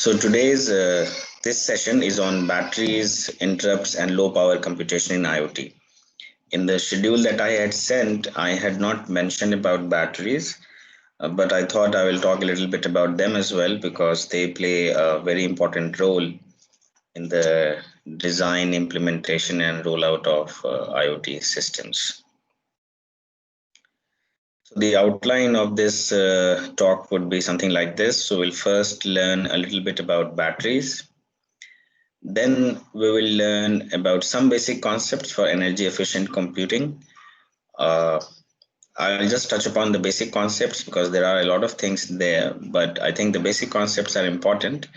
So today's this session is on batteries, interrupts, and low power computation in IoT. In the schedule that I had sent, I had not mentioned about batteries, but I thought I will talk a little bit about them as well because they play a very important role in the design, implementation, and rollout of IoT systems. So the outline of this talk would be something like this. So we'll first learn a little bit about batteries. Then we will learn about some basic concepts for energy efficient computing. Uh, I'll just touch upon the basic concepts because there are a lot of things there, but I think the basic concepts are important.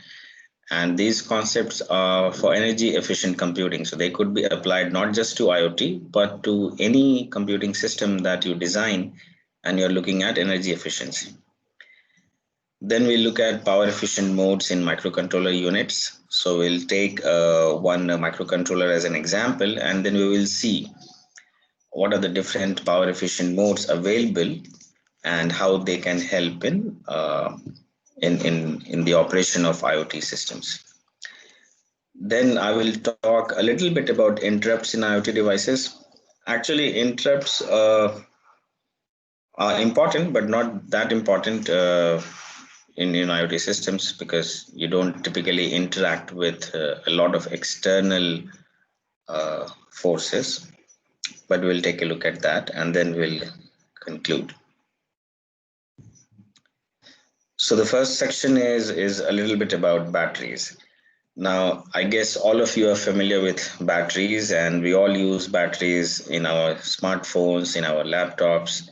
And these concepts are for energy efficient computing. So they could be applied not just to IoT, but to any computing system that you design and you're looking at energy efficiency. Then we look at power efficient modes in microcontroller units. So we'll take one microcontroller as an example, and then we will see what are the different power efficient modes available and how they can help in the operation of IoT systems. Then I will talk a little bit about interrupts in IoT devices. Actually, interrupts are important, but not that important in IoT systems because you don't typically interact with a lot of external forces. But we'll take a look at that and then we'll conclude. So the first section is a little bit about batteries. Now, I guess all of you are familiar with batteries, and we all use batteries in our smartphones, in our laptops,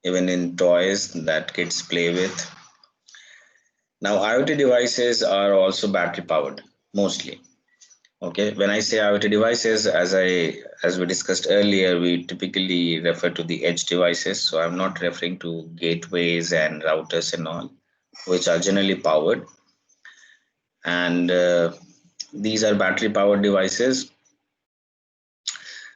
even in toys that kids play with. Now, IoT devices are also battery powered, mostly. Okay, when I say IoT devices, as we discussed earlier, we typically refer to the edge devices. So I'm not referring to gateways and routers and all, which are generally powered. And these are battery powered devices.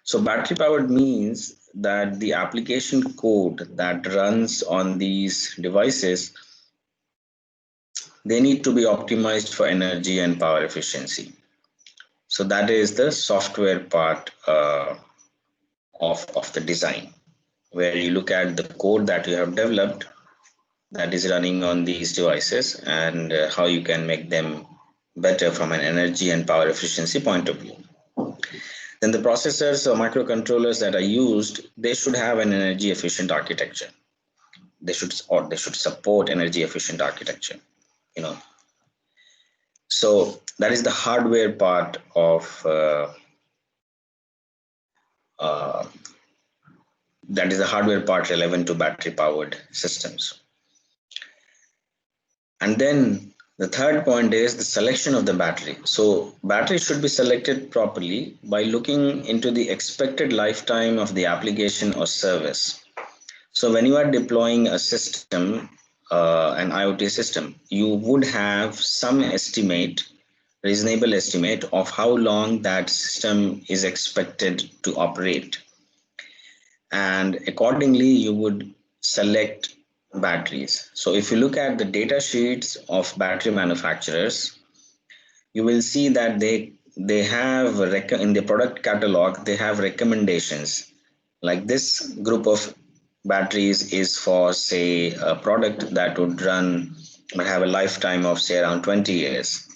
So battery powered means that the application code that runs on these devices, they need to be optimized for energy and power efficiency. So that is the software part of the design, where you look at the code that you have developed that is running on these devices and how you can make them better from an energy and power efficiency point of view. Then the processors or microcontrollers that are used, they should have an energy efficient architecture. They should support energy efficient architecture, you know. So that is the hardware part of that is the hardware part relevant to battery powered systems. And then the third point is the selection of the battery. So battery should be selected properly by looking into the expected lifetime of the application or service. So when you are deploying a system, an IoT system, you would have some estimate, reasonable estimate of how long that system is expected to operate. And accordingly, you would select batteries. So if you look at the data sheets of battery manufacturers, you will see that they have in the product catalog, they have recommendations. Like this group of batteries is for, say, a product that would have a lifetime of, say, around 20 years.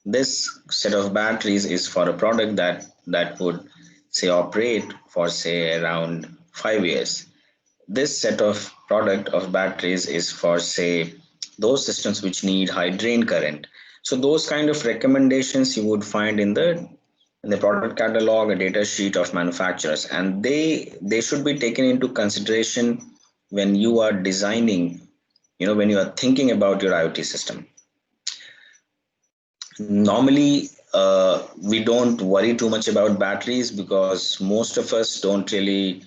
This set of batteries is for a product that would, say, operate for, say, around 5 years. This set of product of batteries is for, say, those systems which need high drain current. So those kind of recommendations you would find in the product catalog, a data sheet of manufacturers, and they should be taken into consideration when you are designing, when you are thinking about your IoT system. Normally, we don't worry too much about batteries because most of us don't really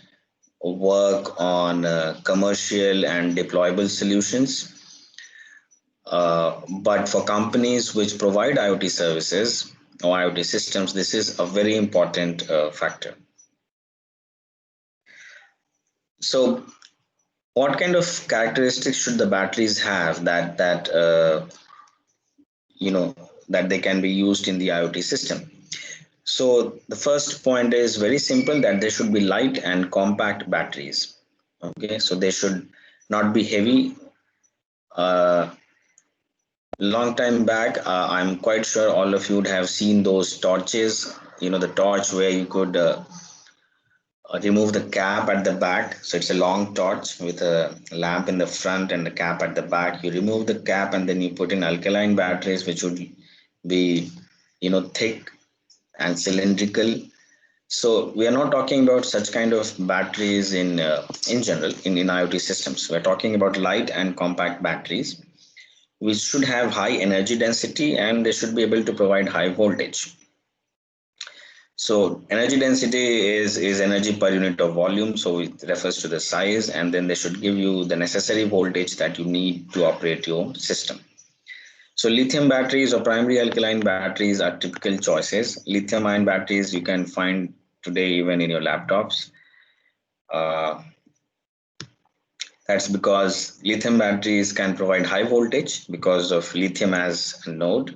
work on commercial and deployable solutions. But for companies which provide IoT services or IoT systems, this is a very important factor. So what kind of characteristics should the batteries have that that they can be used in the IoT system. So the first point is very simple, that they should be light and compact batteries. Okay, so they should not be heavy. Long time back, I'm quite sure all of you would have seen those torches, the torch where you could remove the cap at the back. So it's a long torch with a lamp in the front and the cap at the back. You remove the cap and then you put in alkaline batteries, which would be, thick and cylindrical. So we are not talking about such kind of batteries in general in IoT systems. We're talking about light and compact batteries, which should have high energy density and they should be able to provide high voltage. So energy density is energy per unit of volume. So it refers to the size, and then they should give you the necessary voltage that you need to operate your system. So lithium batteries or primary alkaline batteries are typical choices. Lithium ion batteries you can find today even in your laptops. That's because lithium batteries can provide high voltage because of lithium as a node.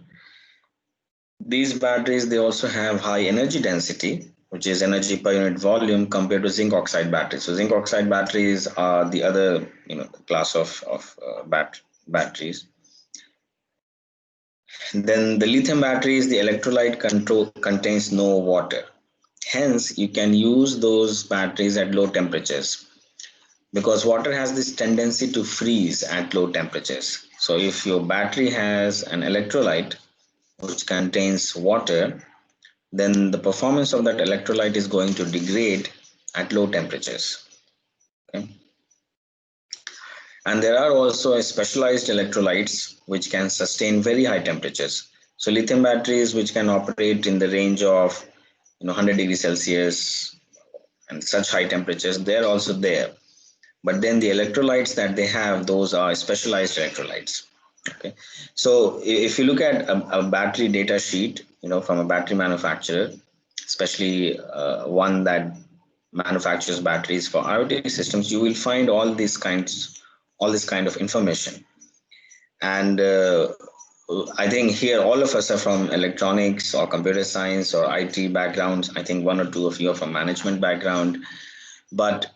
These batteries, they also have high energy density, which is energy per unit volume, compared to zinc oxide batteries. So zinc oxide batteries are the other class of batteries. Then the lithium batteries, the electrolyte contains no water. Hence, you can use those batteries at low temperatures, because water has this tendency to freeze at low temperatures. So if your battery has an electrolyte which contains water, then the performance of that electrolyte is going to degrade at low temperatures. Okay? And there are also specialized electrolytes which can sustain very high temperatures. So lithium batteries which can operate in the range of 100 degrees Celsius and such high temperatures, they're also there. But then the electrolytes that they have, those are specialized electrolytes. Okay, so if you look at a battery data sheet, from a battery manufacturer, especially one that manufactures batteries for IoT systems, you will find all this kind of information. And I think here all of us are from electronics or computer science or IT backgrounds. I think one or two of you are from management background, but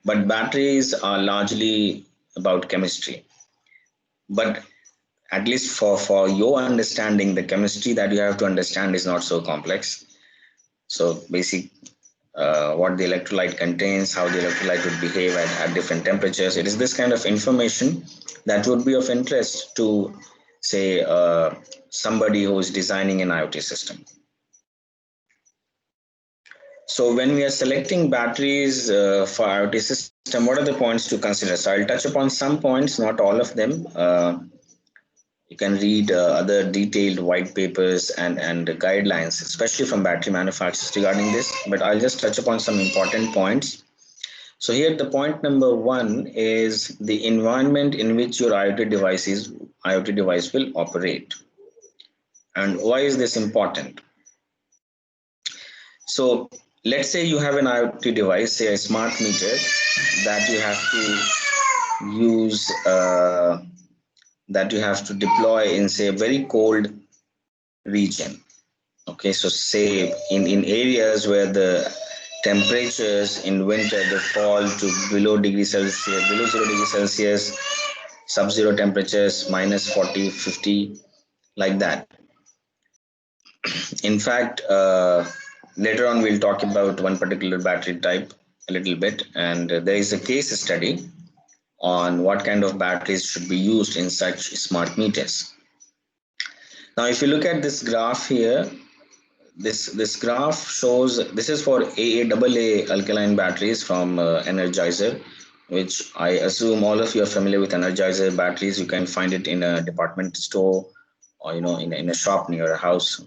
batteries are largely about chemistry. But at least for your understanding, the chemistry that you have to understand is not so complex. So basic what the electrolyte contains, how the electrolyte would behave at different temperatures. It is this kind of information that would be of interest to, say, somebody who is designing an IoT system. So when we are selecting batteries for IoT system, what are the points to consider? So I'll touch upon some points, not all of them. You can read other detailed white papers and guidelines, especially from battery manufacturers regarding this, but I'll just touch upon some important points. So here the point number one is the environment in which your IoT device will operate. And why is this important? So let's say you have an IoT device, say a smart meter, that you have to use that you have to deploy in, say, a very cold region. Okay, so say in areas where the temperatures in winter, they fall to below 0 degrees Celsius, sub-zero temperatures, minus 40, 50, like that. In fact, later on we'll talk about one particular battery type a little bit, and there is a case study on what kind of batteries should be used in such smart meters. Now, if you look at this graph here, this graph shows, this is for AAA alkaline batteries from Energizer, which I assume all of you are familiar with. Energizer batteries. You can find it in a department store or in a shop near a house.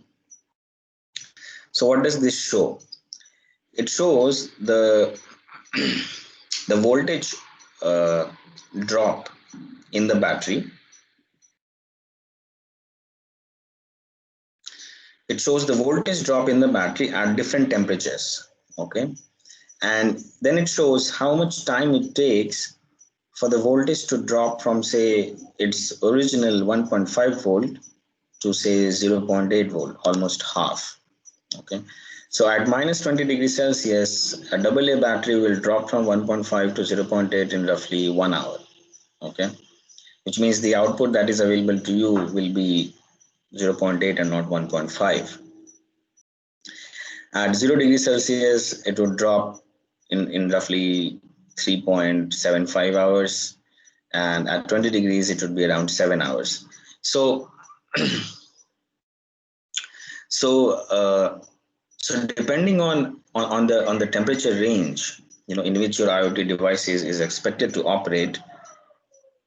So what does this show? It shows the voltage drop in the battery. It shows the voltage drop in the battery at different temperatures. Okay, and then it shows how much time it takes for the voltage to drop from, say, its original 1.5 volt to say 0.8 volt, almost half. Okay, so at minus 20 degrees Celsius, a AA battery will drop from 1.5 to 0.8 in roughly 1 hour. Okay, which means the output that is available to you will be 0.8 and not 1.5. At 0 degrees Celsius, it would drop in roughly 3.75 hours, and at 20 degrees, it would be around 7 hours. So, so depending on the temperature range, in which your IoT device is expected to operate,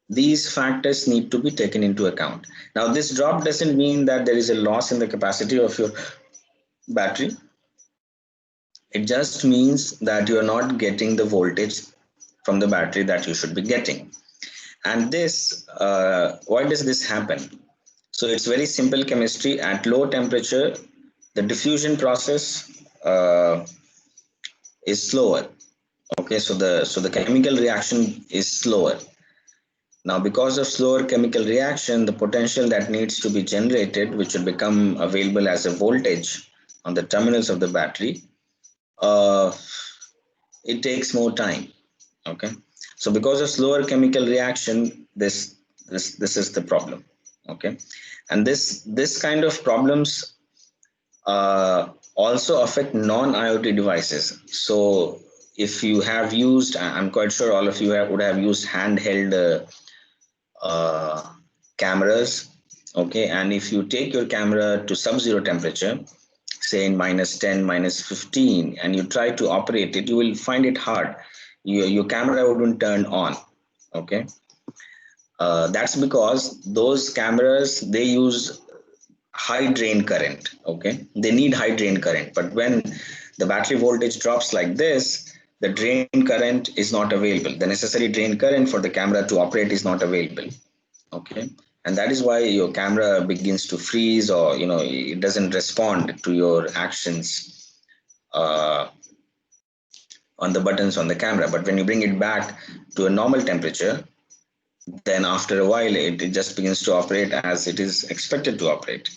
these factors need to be taken into account. Now, this drop doesn't mean that there is a loss in the capacity of your battery. It just means that you are not getting the voltage from the battery that you should be getting. And this, why does this happen? So it's very simple chemistry. At low temperature, the diffusion process is slower. Okay, so the chemical reaction is slower. Now, because of slower chemical reaction, the potential that needs to be generated, which will become available as a voltage on the terminals of the battery, it takes more time. Okay, so because of slower chemical reaction, this is the problem. Okay, and this kind of problems also affect non-IoT devices. So if you have used, I'm quite sure all of you would have used handheld cameras. Okay, and if you take your camera to sub-zero temperature, say in minus 10, minus 15, and you try to operate it, you will find it hard. Your camera wouldn't turn on. Okay, that's because those cameras, they use high drain current. Okay, they need high drain current, but when the battery voltage drops like this, the drain current is not available. The necessary drain current for the camera to operate is not available. Okay, and that is why your camera begins to freeze, or it doesn't respond to your actions on the buttons on the camera. But when you bring it back to a normal temperature, then after a while it just begins to operate as it is expected to operate.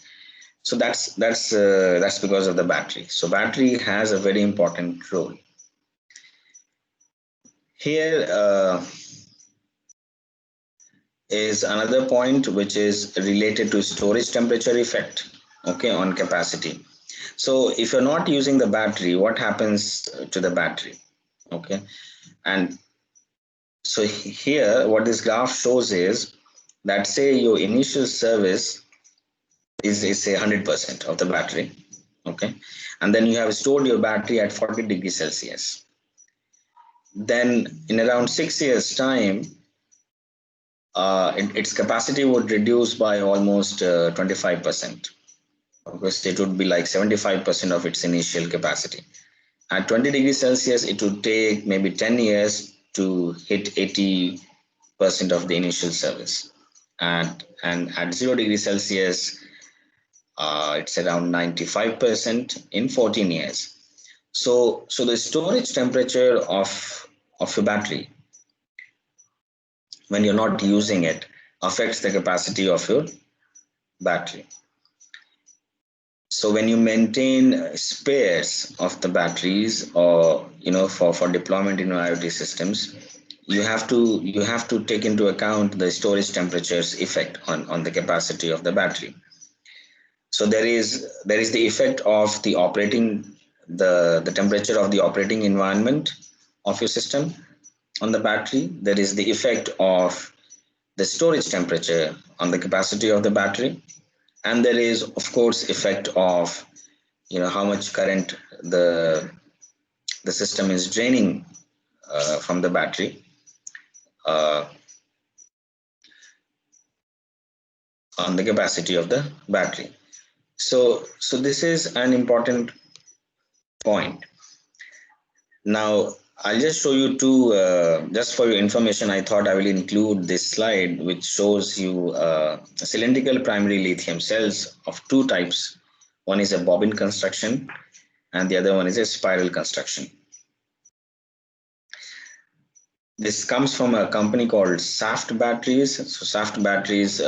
So that's because of the battery. So battery has a very important role here. Is another point which is related to storage temperature effect, okay, on capacity. So if you're not using the battery, what happens to the battery? Okay, and so here what this graph shows is that, say your initial service is say 100% of the battery. Okay, and then you have stored your battery at 40 degrees Celsius. Then in around 6 years time, its capacity would reduce by almost 25%. Because it would be like 75% of its initial capacity. At 20 degrees Celsius, it would take maybe 10 years to hit 80% of the initial service. And at 0 degrees Celsius, it's around 95% in 14 years. So the storage temperature of your battery, when you're not using it, affects the capacity of your battery. So when you maintain spares of the batteries, or for deployment in IoT systems, you have to take into account the storage temperatures effect on the capacity of the battery. So there is the effect of the the temperature of the operating environment of your system on the battery. There is the effect of the storage temperature on the capacity of the battery, and there is of course effect of how much current the system is draining from the battery on the capacity of the battery. So this is an important point. Now I'll just show you two, just for your information, I thought I will include this slide which shows you cylindrical primary lithium cells of two types. One is a bobbin construction and the other one is a spiral construction. This comes from a company called Saft Batteries. So Saft Batteries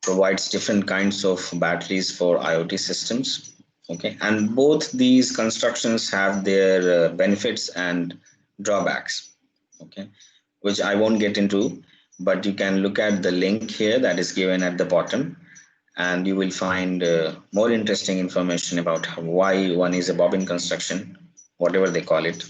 provides different kinds of batteries for IoT systems. Okay, and both these constructions have their benefits and drawbacks. Okay, which I won't get into, but you can look at the link here that is given at the bottom, and you will find more interesting information about why one is a bobbin construction, whatever they call it,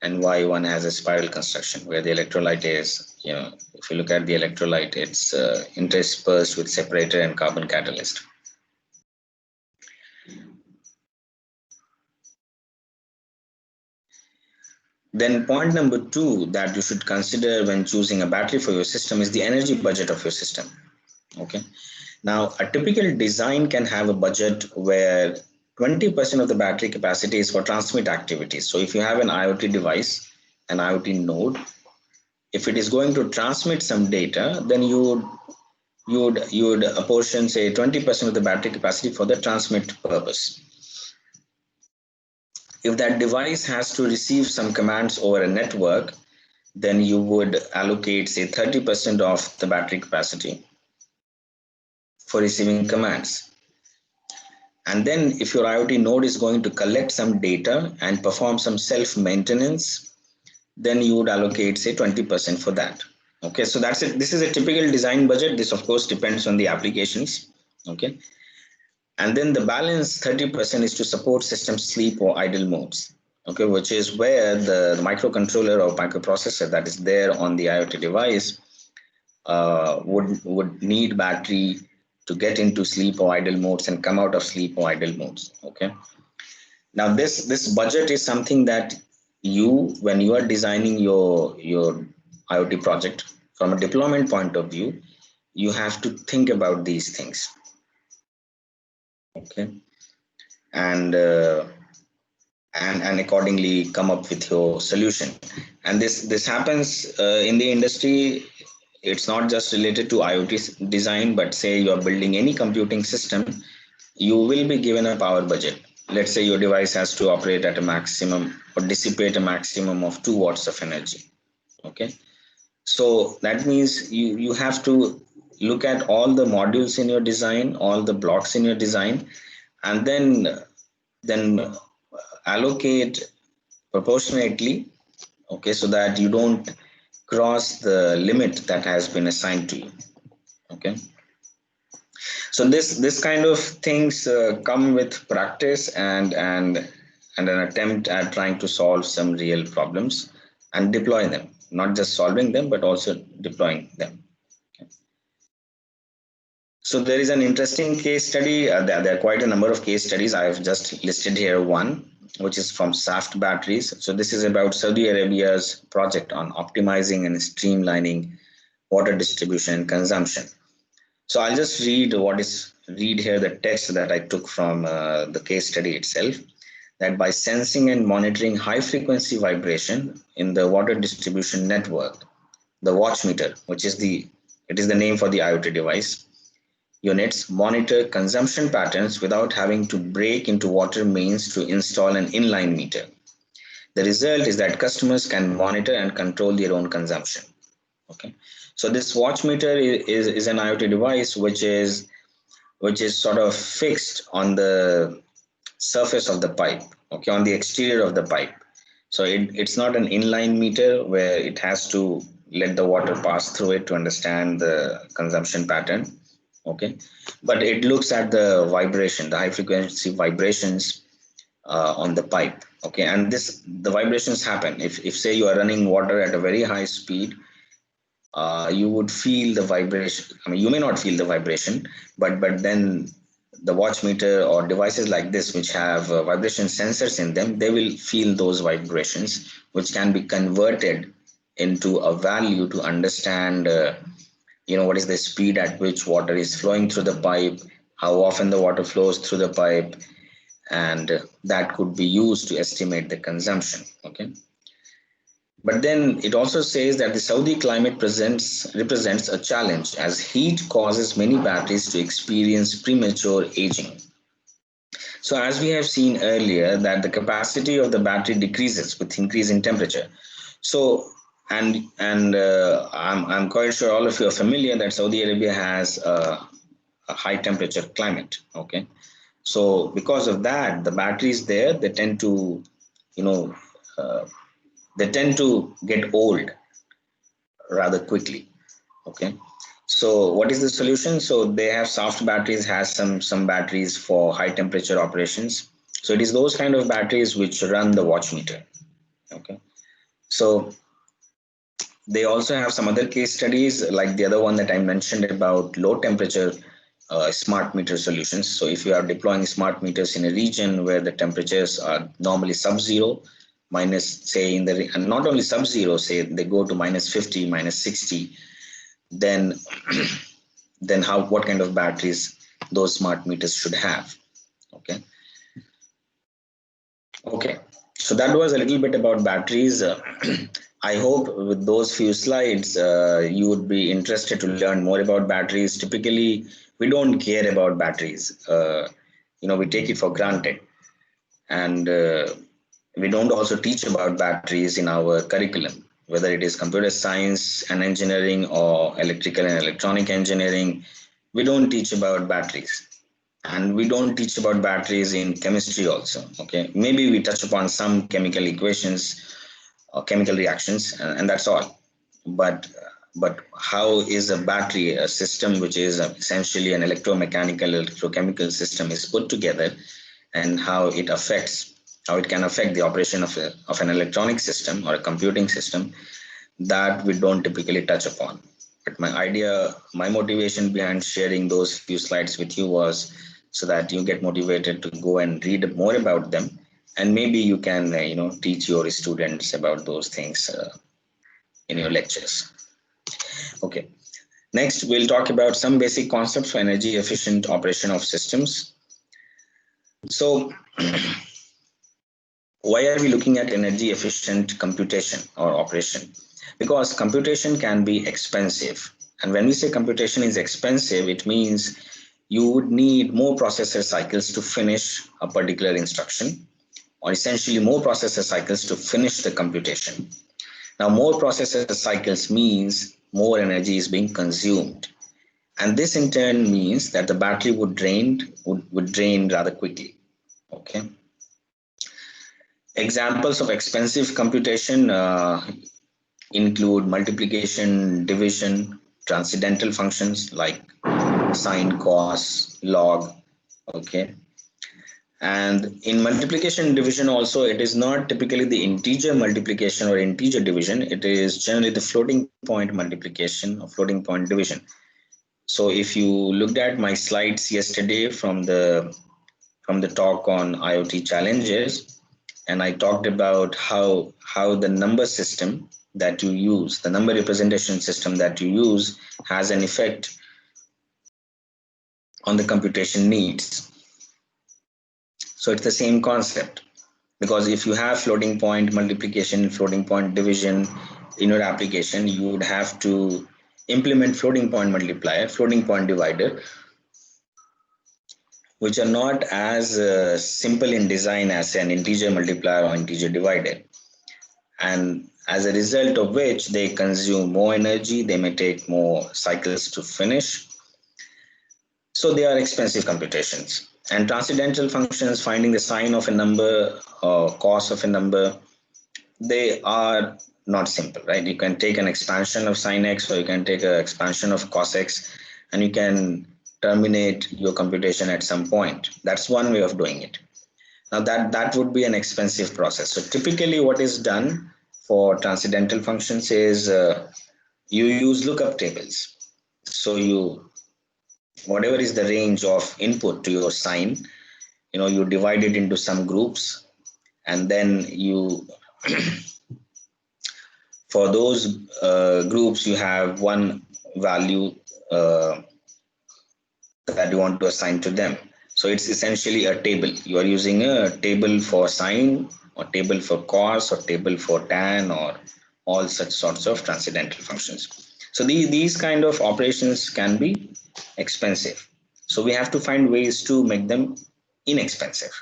and why one has a spiral construction where the electrolyte is, if you look at the electrolyte, it's interspersed with separator and carbon catalyst. Then point number 2 that you should consider when choosing a battery for your system is the energy budget of your system. Okay. Now, a typical design can have a budget where 20% of the battery capacity is for transmit activities. So if you have an IoT device, an IoT node, if it is going to transmit some data, then you would apportion, say, 20% of the battery capacity for the transmit purpose. If that device has to receive some commands over a network, then you would allocate, say, 30% of the battery capacity for receiving commands. And then if your IoT node is going to collect some data and perform some self-maintenance, then you would allocate, say, 20% for that. Okay, so that's it. This is a typical design budget. This, of course, depends on the applications. Okay. And then the balance 30% is to support system sleep or idle modes. Okay, which is where the microcontroller or microprocessor that is there on the IoT device would need battery to get into sleep or idle modes and come out of sleep or idle modes. Okay. Now this budget is something that when you are designing your IoT project from a deployment point of view, you have to think about these things. Okay. And accordingly come up with your solution. And this happens in the industry. It's not just related to IoT design, but say you're building any computing system, you will be given a power budget. Let's say your device has to operate at a maximum or dissipate a maximum of 2 watts of energy. Okay. So that means you have to look at all the modules in your design, all the blocks in your design, and then allocate proportionately, okay, so that you don't cross the limit that has been assigned to you. Okay, so this kind of things come with practice and an attempt at trying to solve some real problems and deploy them, not just solving them but also deploying them. Okay. So there is an interesting case study. There are quite a number of case studies. I have just listed here one, which is from Saft Batteries. So this is about Saudi Arabia's project on optimizing and streamlining water distribution and consumption. So I'll just read here the text that I took from the case study itself. That by sensing and monitoring high frequency vibration in the water distribution network, the watch meter, it is the name for the IoT device, units monitor consumption patterns without having to break into water mains to install an inline meter. The result is that customers can monitor and control their own consumption. Okay, so this watch meter is an IoT device which is sort of fixed on the surface of the pipe. Okay, on the exterior of the pipe. So it's not an inline meter where it has to let the water pass through it to understand the consumption pattern. Okay, but it looks at the vibration, the high frequency vibrations on the pipe. Okay, and the vibrations happen if say you are running water at a very high speed. You would feel the vibration. I mean, you may not feel the vibration, but then the watch meter or devices like this which have vibration sensors in them, they will feel those vibrations, which can be converted into a value to understand what is the speed at which water is flowing through the pipe, how often the water flows through the pipe, and that could be used to estimate the consumption. Okay, but then it also says that the Saudi climate represents a challenge as heat causes many batteries to experience premature aging. So as we have seen earlier, that the capacity of the battery decreases with increase in temperature. So I'm quite sure all of you are familiar that Saudi Arabia has high temperature climate. Okay, so because of that, the batteries there, they tend to, you know, uh, they tend to get old rather quickly. Okay, so what is the solution? So they have soft batteries, has some batteries for high temperature operations. So it is those kind of batteries which run the watch meter. Okay, so they also have some other case studies like the other one that I mentioned about low temperature smart meter solutions. So if you are deploying smart meters in a region where the temperatures are normally sub-zero, minus, say, in the, and not only sub-zero, say they go to minus 50, minus 60, then then how, what kind of batteries those smart meters should have. Okay, okay, so that was a little bit about batteries. I hope with those few slides you would be interested to learn more about batteries. Typically we don't care about batteries, we take it for granted, and we don't also teach about batteries in our curriculum, whether it is computer science and engineering or electrical and electronic engineering. We don't teach about batteries, and we don't teach about batteries in chemistry also. Okay, maybe we touch upon some chemical equations or chemical reactions, and that's all. But how is a battery, a system which is essentially an electromechanical electrochemical system, is put together, and how it can affect the operation of an electronic system or a computing system, that we don't typically touch upon. But my motivation behind sharing those few slides with you was so that you get motivated to go and read more about them, and maybe you can teach your students about those things in your lectures. Okay, next we'll talk about some basic concepts for energy efficient operation of systems. So why are we looking at energy efficient computation or operation? Because computation can be expensive. And when we say computation is expensive, it means you would need more processor cycles to finish a particular instruction, or essentially more processor cycles to finish the computation. Now, more processor cycles means more energy is being consumed. And this in turn means that the battery would drain rather quickly. Okay. Examples of expensive computation include multiplication, division, transcendental functions like sine, cos, log. Okay, and in multiplication and division also, it is not typically the integer multiplication or integer division. It is generally the floating point multiplication or floating point division. So if you looked at my slides yesterday from the talk on IoT challenges, and I talked about how the number system that you use, the number representation system that you use, has an effect on the computation needs. So it's the same concept, because if you have floating point multiplication, floating point division in your application, you would have to implement floating point multiplier, floating point divider, which are not as simple in design as an integer multiplier or integer divider. And as a result of which, they consume more energy, they may take more cycles to finish. So they are expensive computations. And transcendental functions, finding the sine of a number or cos of a number, they are not simple, right? You can take an expansion of sine x, or you can take an expansion of cos x, and you can terminate your computation at some point. That's one way of doing it. Now that would be an expensive process. So typically what is done for transcendental functions is you use lookup tables. So whatever is the range of input to your sine, you divide it into some groups, and then you for those groups you have one value that you want to assign to them. So it's essentially a table. You are using a table for sine, or table for cos, or table for tan, or all such sorts of transcendental functions. So these kind of operations can be expensive. So we have to find ways to make them inexpensive.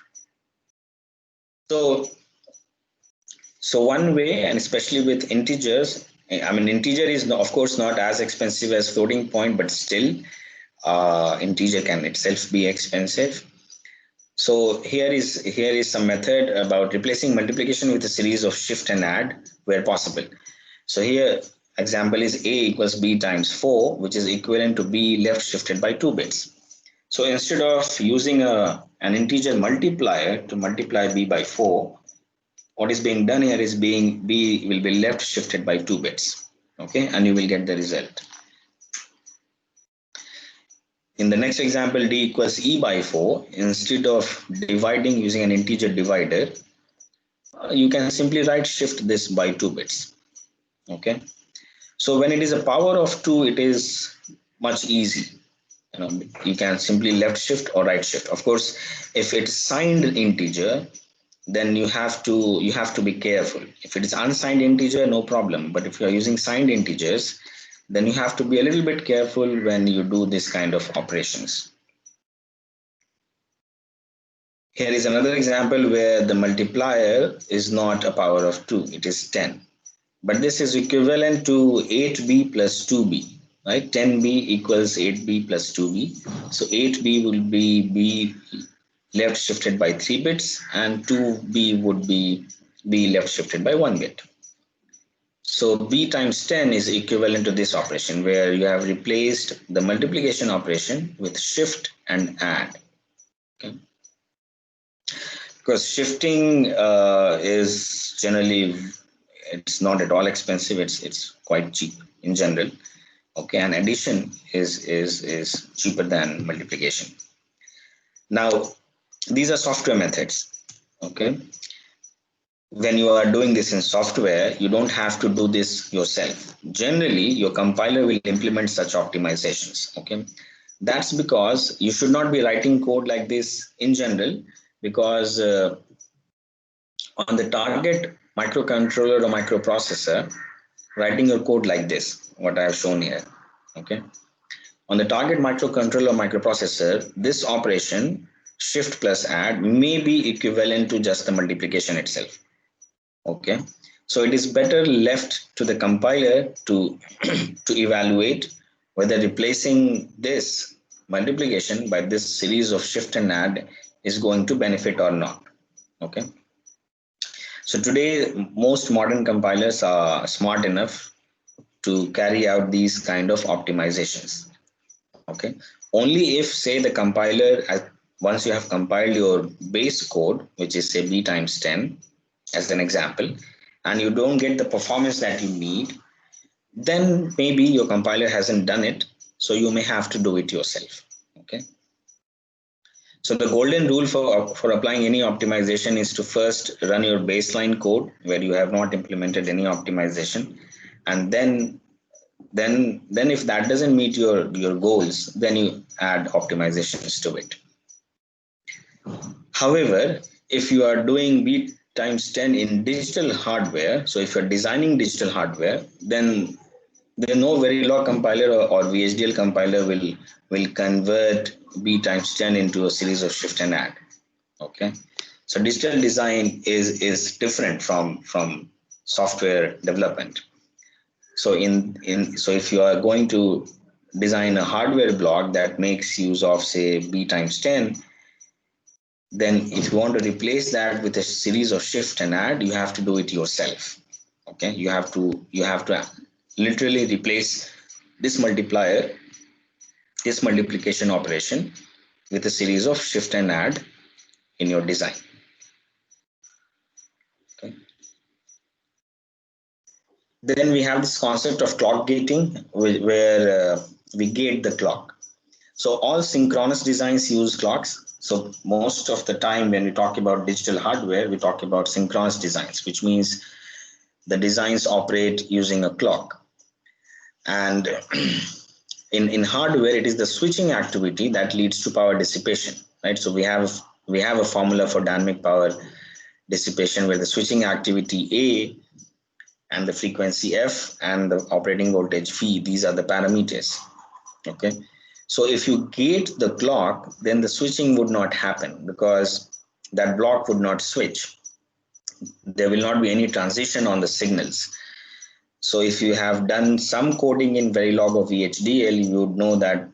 So one way, and especially with integers, I mean, integer is of course not as expensive as floating point, but still integer can itself be expensive. So here is some method about replacing multiplication with a series of shift and add where possible. So here example is a equals b times 4, which is equivalent to b left shifted by 2 bits. So instead of using an integer multiplier to multiply b by 4, what is being done here is b will be left shifted by 2 bits. Okay, and you will get the result. In the next example, d equals e by 4, instead of dividing using an integer divider, you can simply write shift this by 2 bits. Okay, so when it is a power of 2, it is much easy. You can simply left shift or right shift. Of course, if it's signed integer, then you have to be careful. If it is unsigned integer, no problem. But if you are using signed integers, then you have to be a little bit careful when you do this kind of operations. Here is another example where the multiplier is not a power of 2, it is 10. But this is equivalent to 8b plus 2b, right? 10b equals 8b plus 2b. So 8b will be b left shifted by 3 bits and 2b would be b left shifted by 1 bit. So b times 10 is equivalent to this operation where you have replaced the multiplication operation with shift and add. Okay. Because shifting is generally, it's not at all expensive, it's quite cheap in general. Okay, and addition is cheaper than multiplication. Now these are software methods. Okay, when you are doing this in software, you don't have to do this yourself. Generally your compiler will implement such optimizations. Okay, that's because you should not be writing code like this in general, because on the target microcontroller or microprocessor, writing your code like this, what I have shown here. Okay, on the target microcontroller or microprocessor, this operation shift plus add may be equivalent to just the multiplication itself. Okay, so it is better left to the compiler to to evaluate whether replacing this multiplication by this series of shift and add is going to benefit or not. Okay, so today most modern compilers are smart enough to carry out these kind of optimizations. Okay, only if say the compiler, once you have compiled your base code, which is say b times 10 as an example, and you don't get the performance that you need, then maybe your compiler hasn't done it, so you may have to do it yourself. Okay, so the golden rule for applying any optimization is to first run your baseline code where you have not implemented any optimization, and then if that doesn't meet your goals, then you add optimizations to it. However, if you are doing b times 10 in digital hardware, so if you're designing digital hardware, then no Verilog compiler or VHDL compiler will convert b times 10 into a series of shift and add. Okay, so digital design is different from software development. So so if you are going to design a hardware block that makes use of say b times 10, then if you want to replace that with a series of shift and add, you have to do it yourself. Okay, you have to literally replace this multiplier, this multiplication operation, with a series of shift and add in your design. Okay. Then we have this concept of clock gating, where we gate the clock. So all synchronous designs use clocks. So most of the time when we talk about digital hardware, we talk about synchronous designs, which means the designs operate using a clock. And in hardware, it is the switching activity that leads to power dissipation, right? So we have a formula for dynamic power dissipation where the switching activity A and the frequency F and the operating voltage V, these are the parameters. Okay, so if you gate the clock, then the switching would not happen because that block would not switch. There will not be any transition on the signals. So if you have done some coding in Verilog or VHDL, you would know that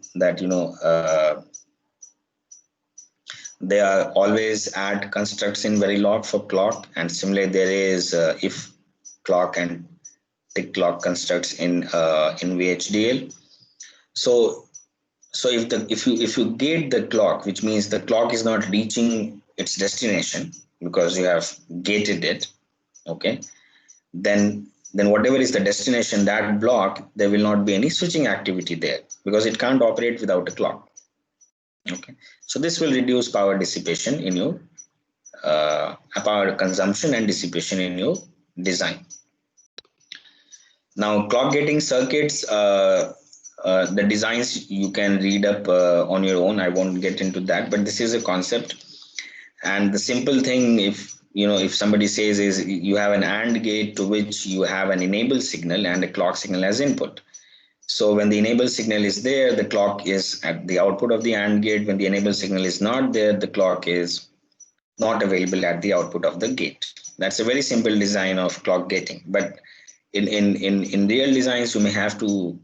they are always add constructs in Verilog for clock, and similarly there is if clock and tick clock constructs in VHDL. So if you gate the clock, which means the clock is not reaching its destination because you have gated it, okay, then whatever is the destination, that block, there will not be any switching activity there because it can't operate without a clock. Okay, so this will reduce power dissipation in your power consumption and dissipation in your design. Now, clock gating circuits, the designs you can read up on your own. I won't get into that, but this is a concept. And the simple thing, if somebody says, is you have an AND gate to which you have an enable signal and a clock signal as input. So when the enable signal is there, the clock is at the output of the AND gate. When the enable signal is not there, the clock is not available at the output of the gate. That's a very simple design of clock gating. But in real designs, you may have to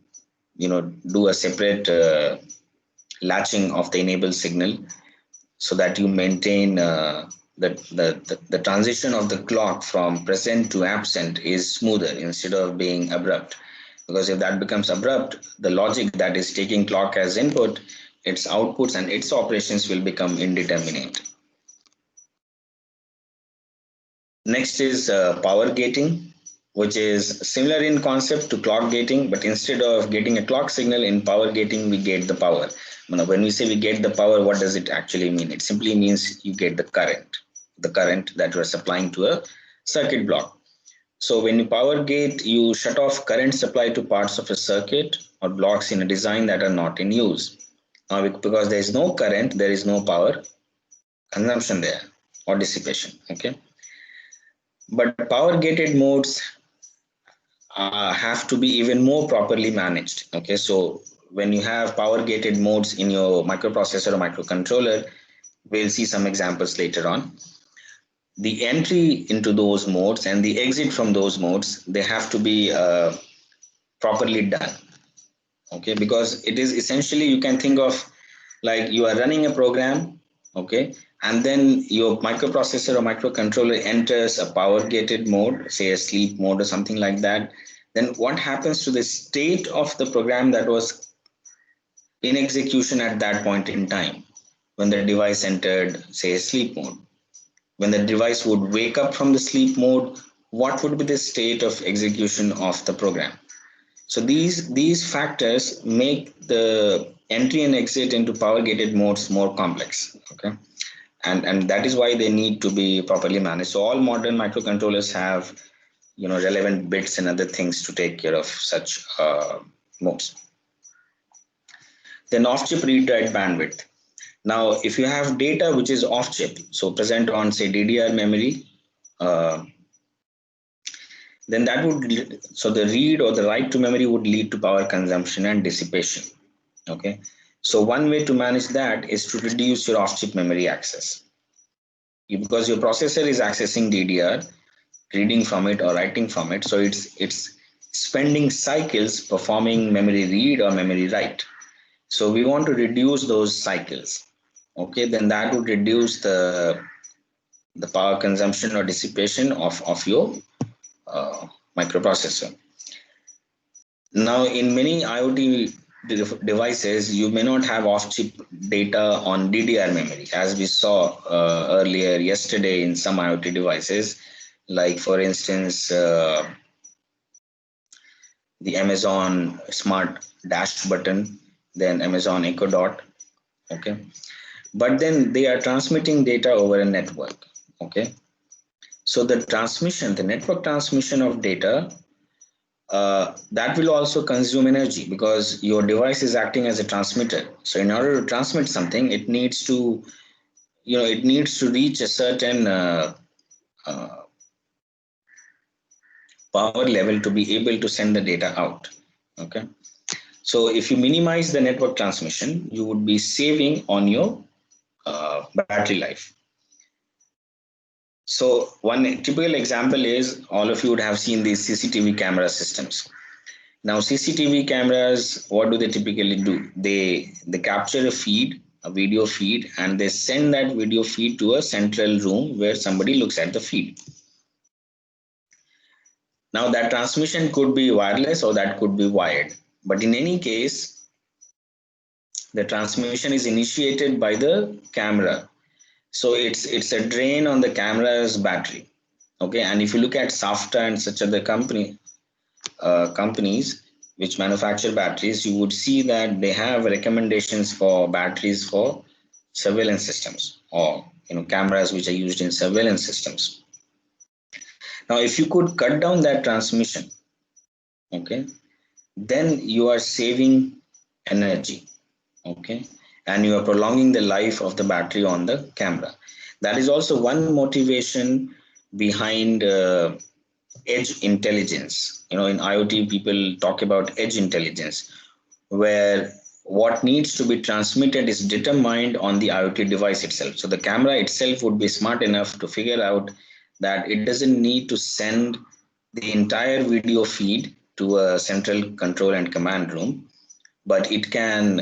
do a separate latching of the enable signal so that you maintain the transition of the clock from present to absent is smoother instead of being abrupt. Because if that becomes abrupt, the logic that is taking clock as input, its outputs and its operations will become indeterminate. Next is power gating, which is similar in concept to clock gating, but instead of getting a clock signal in power gating, we get the power. When we say we get the power, what does it actually mean? It simply means you get the current that you are supplying to a circuit block. So when you power gate, you shut off current supply to parts of a circuit or blocks in a design that are not in use. Now, because there is no current, there is no power consumption there or dissipation. Okay. But power gated modes have to be even more properly managed. Okay, so when you have power gated modes in your microprocessor or microcontroller, we'll see some examples later on. The entry into those modes and the exit from those modes, they have to be properly done. Okay, because it is essentially, you can think of like you are running a program, okay, and then your microprocessor or microcontroller enters a power gated mode, say a sleep mode or something like that. Then what happens to the state of the program that was in execution at that point in time when the device entered, say, a sleep mode? When the device would wake up from the sleep mode, what would be the state of execution of the program? So these factors make the entry and exit into power gated modes more complex. Okay, and that is why they need to be properly managed. So all modern microcontrollers have relevant bits and other things to take care of such modes. Then off-chip read-write bandwidth. Now, if you have data which is off-chip, so present on say DDR memory, then that would, so the read or the write to memory would lead to power consumption and dissipation. Okay, so one way to manage that is to reduce your off-chip memory access. Because your processor is accessing DDR, reading from it or writing from it, so it's spending cycles performing memory read or memory write. So we want to reduce those cycles. Okay, then that would reduce the power consumption or dissipation of your microprocessor. Now, in many IoT devices, you may not have off-chip data on DDR memory, as we saw earlier yesterday in some IoT devices, like for instance, the Amazon Smart Dash button, then Amazon Echo Dot. Okay, but then they are transmitting data over a network. Okay, so the network transmission of data, that will also consume energy because your device is acting as a transmitter. So in order to transmit something, it needs to reach a certain power level to be able to send the data out. Okay, so if you minimize the network transmission, you would be saving on your battery life. So one typical example is, all of you would have seen these CCTV camera systems. Now CCTV cameras, what do they typically do? They capture a feed, a video feed, and they send that video feed to a central room where somebody looks at the feed. Now that transmission could be wireless or that could be wired, but in any case, the transmission is initiated by the camera. So it's a drain on the camera's battery. Okay, and if you look at SAFTA and such other companies which manufacture batteries, you would see that they have recommendations for batteries for surveillance systems, or cameras which are used in surveillance systems. Now if you could cut down that transmission, okay, then you are saving energy, okay, and you are prolonging the life of the battery on the camera. That is also one motivation behind edge intelligence. In IoT, people talk about edge intelligence, where what needs to be transmitted is determined on the IoT device itself. So the camera itself would be smart enough to figure out that it doesn't need to send the entire video feed to a central control and command room, but it can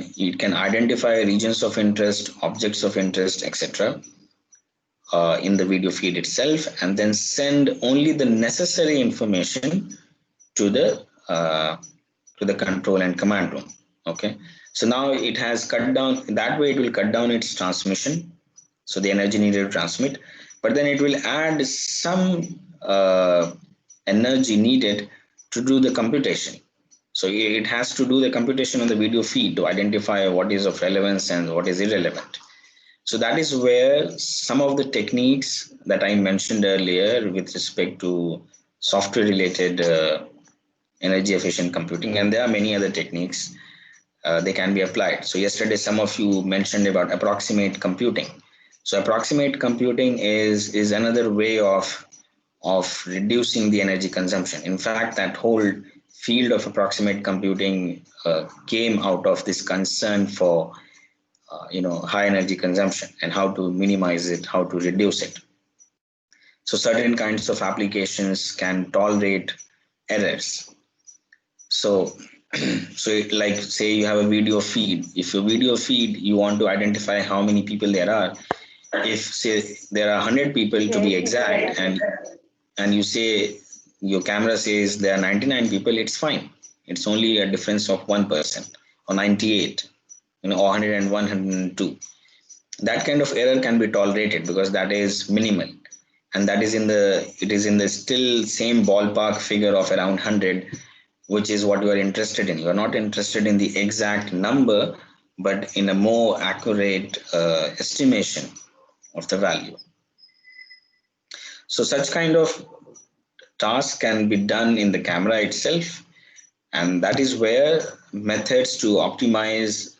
identify regions of interest, objects of interest, etc., in the video feed itself, and then send only the necessary information to the control and command room. Okay, so now it has cut down, that way it will cut down its transmission, so the energy needed to transmit, but then it will add some energy needed to do the computation. So it has to do the computation on the video feed to identify what is of relevance and what is irrelevant. So that is where some of the techniques that I mentioned earlier with respect to software related energy efficient computing, and there are many other techniques, they can be applied. So yesterday some of you mentioned about approximate computing. So approximate computing is another way of reducing the energy consumption. In fact, that whole field of approximate computing came out of this concern for high energy consumption and how to minimize it, how to reduce it. So certain kinds of applications can tolerate errors. So like say you have a video feed. If your video feed, you want to identify how many people there are. If say there are 100 people to be exact, and you say your camera says there are 99 people, it's fine. It's only a difference of 1% or 98, or 101, 102. That kind of error can be tolerated because that is minimal, and that is it is in the still same ballpark figure of around 100, which is what you are interested in. You are not interested in the exact number, but in a more accurate estimation of the value. So such kind of task can be done in the camera itself, and that is where methods to optimize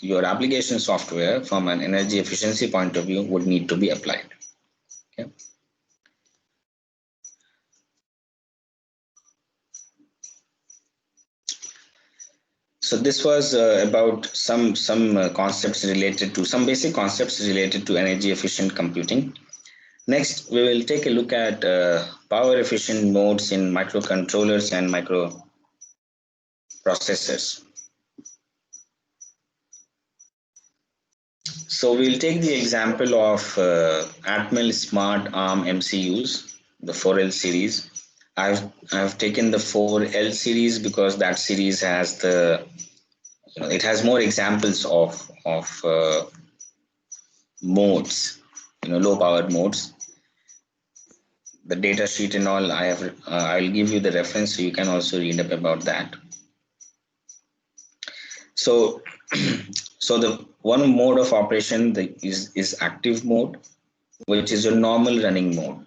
your application software from an energy efficiency point of view would need to be applied. Okay. So this was about some concepts related to some basic concepts related to energy efficient computing. Next, we will take a look at power efficient modes in microcontrollers and microprocessors. So we'll take the example of Atmel Smart ARM MCUs, the 4L series. I've taken the 4L series because that series has it has more examples of modes, low powered modes. The data sheet and all, I'll give you the reference so you can also read up about that. So so the one mode of operation is active mode, which is a normal running mode.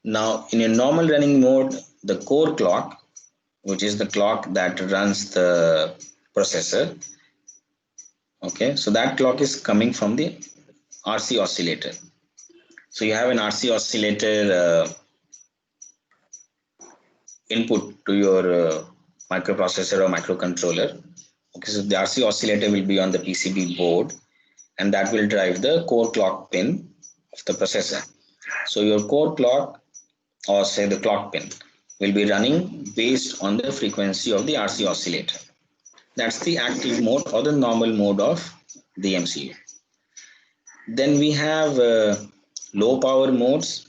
Now in a normal running mode, the core clock, which is the clock that runs the processor, okay, so that clock is coming from the RC oscillator. So you have an RC oscillator input to your microprocessor or microcontroller. Okay, so the RC oscillator will be on the PCB board, and that will drive the core clock pin of the processor. So your core clock, or say the clock pin, will be running based on the frequency of the RC oscillator. That's the active mode or the normal mode of the MCU. Then we have low power modes.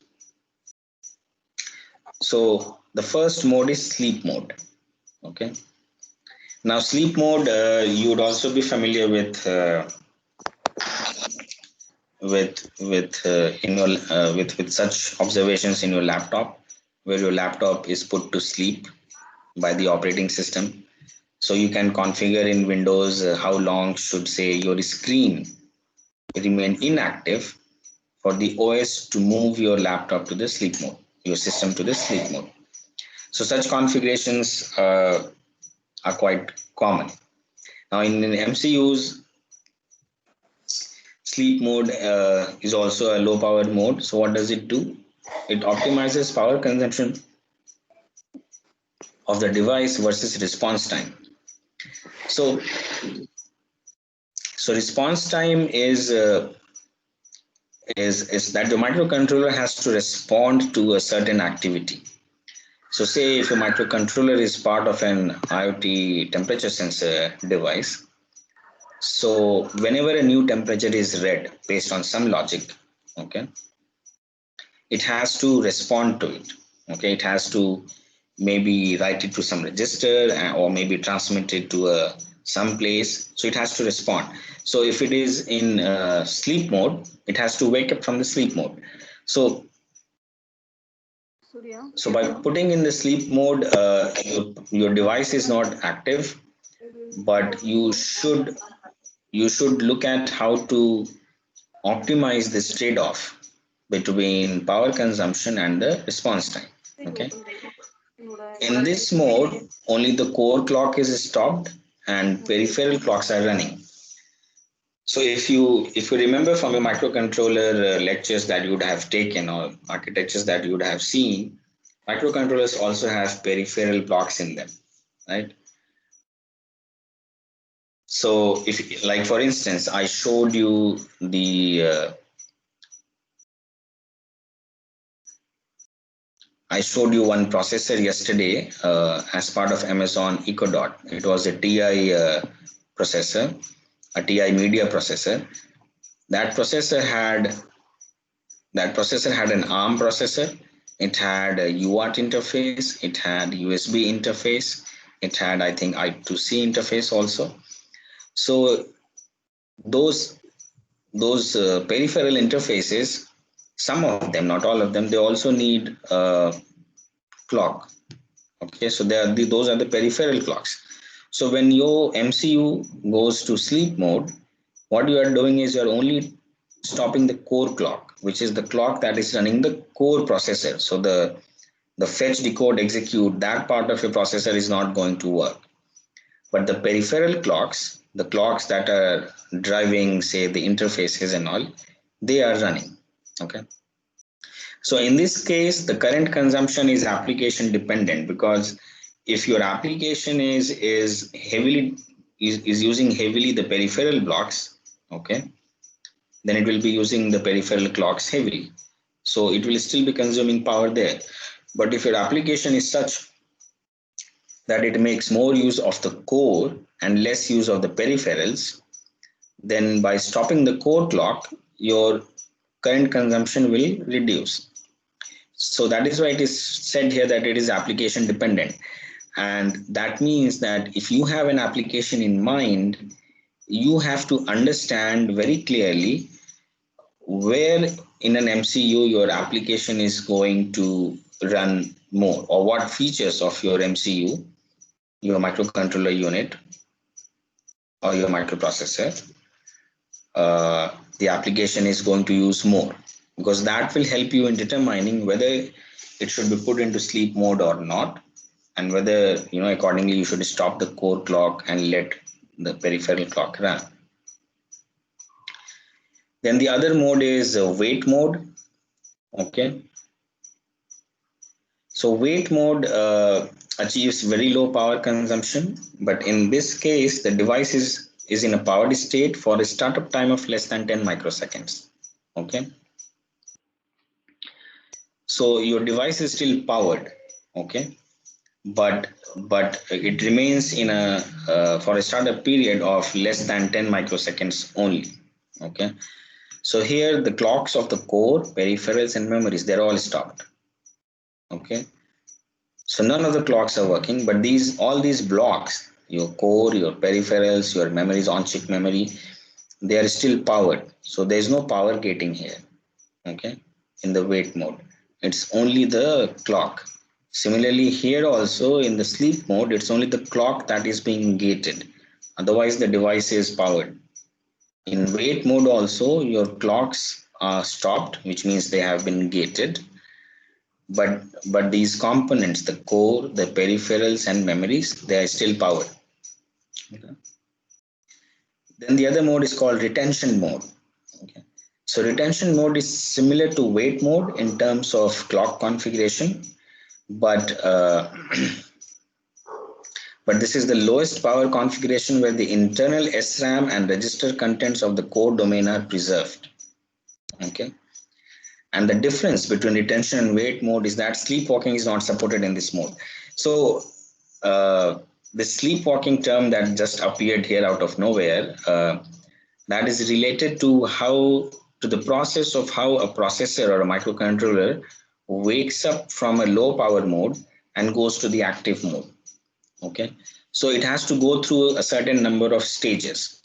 So the first mode is sleep mode. Okay. Now sleep mode, you would also be familiar with in your with such observations in your laptop, where your laptop is put to sleep by the operating system. So you can configure in Windows how long should, say, your screen remain inactive for the OS to move your laptop to the sleep mode, your system to the sleep mode. So such configurations are quite common. Now in MCUs, sleep mode is also a low power mode. So what does it do? It optimizes power consumption of the device versus response time. So, response time is that the microcontroller has to respond to a certain activity. So say if a microcontroller is part of an IoT temperature sensor device, so whenever a new temperature is read based on some logic, okay, it has to respond to it. Okay, it has to maybe write it to some register, or maybe transmit it to some place. So it has to respond. So if it is in sleep mode, it has to wake up from the sleep mode. So by putting in the sleep mode, your device is not active, but you should look at how to optimize this trade-off between power consumption and the response time. Okay. In this mode, only the core clock is stopped and peripheral clocks are running. So if you remember from your microcontroller lectures that you would have taken, or architectures that you would have seen, microcontrollers also have peripheral clocks in them, right? So if, like for instance, I showed you one processor yesterday as part of Amazon Echo Dot. It was a TI processor, a TI media processor. That processor had an ARM processor. It had a UART interface. It had USB interface. It had, I think, I2C interface also. So those peripheral interfaces, some of them, not all of them, they also need clock. Okay, so those are the peripheral clocks. So when your MCU goes to sleep mode, what you are doing is you are only stopping the core clock, which is the clock that is running the core processor. So the fetch, decode, execute, that part of your processor is not going to work. But the peripheral clocks, the clocks that are driving, say, the interfaces and all, they are running. Okay. So in this case, the current consumption is application dependent, because if your application is using heavily the peripheral blocks, okay, then it will be using the peripheral clocks heavily. So it will still be consuming power there. But if your application is such that it makes more use of the core and less use of the peripherals, then by stopping the core clock, your current consumption will reduce. So that is why it is said here that it is application dependent. And that means that if you have an application in mind, you have to understand very clearly where in an MCU your application is going to run more, or what features of your MCU, your microcontroller unit or your microprocessor, the application is going to use more, because that will help you in determining whether it should be put into sleep mode or not, and whether, accordingly you should stop the core clock and let the peripheral clock run. Then the other mode is wait mode. Okay. So wait mode achieves very low power consumption, but in this case, the device is in a powered state for a startup time of less than 10 microseconds. Okay. So your device is still powered, okay, but it remains in a for a startup period of less than 10 microseconds only, okay. So here the clocks of the core, peripherals and memories, they're all stopped, okay. So none of the clocks are working, but these all these blocks, your core, your peripherals, your memories, on chip memory, they are still powered. So there is no power gating here, okay, in the wait mode. It's only the clock. Similarly, here also in the sleep mode, it's only the clock that is being gated. Otherwise, the device is powered. In wait mode also, your clocks are stopped, which means they have been gated. But these components, the core, the peripherals and memories, they are still powered. Okay. Then the other mode is called retention mode. Okay. So retention mode is similar to wait mode in terms of clock configuration, but but this is the lowest power configuration where the internal SRAM and register contents of the core domain are preserved. Okay. And the difference between retention and wait mode is that sleepwalking is not supported in this mode. So the sleepwalking term that just appeared here out of nowhere, that is related to the process of how a processor or a microcontroller wakes up from a low power mode and goes to the active mode. Okay, so it has to go through a certain number of stages.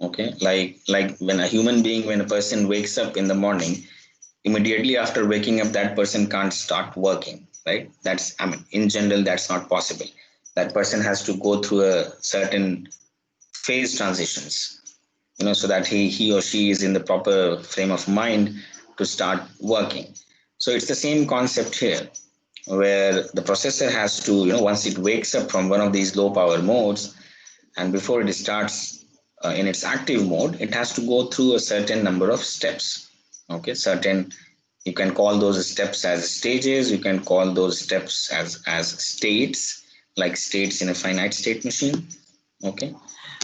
Okay, like when a human being, when a person wakes up in the morning, immediately after waking up that person can't start working, right? That's, I mean, in general that's not possible. That person has to go through a certain phase transitions, so that he or she is in the proper frame of mind to start working. So it's the same concept here, where the processor has to, once it wakes up from one of these low power modes, and before it starts in its active mode, it has to go through a certain number of steps. Okay, certain, you can call those steps as stages, you can call those steps as states, like states in a finite state machine. Okay,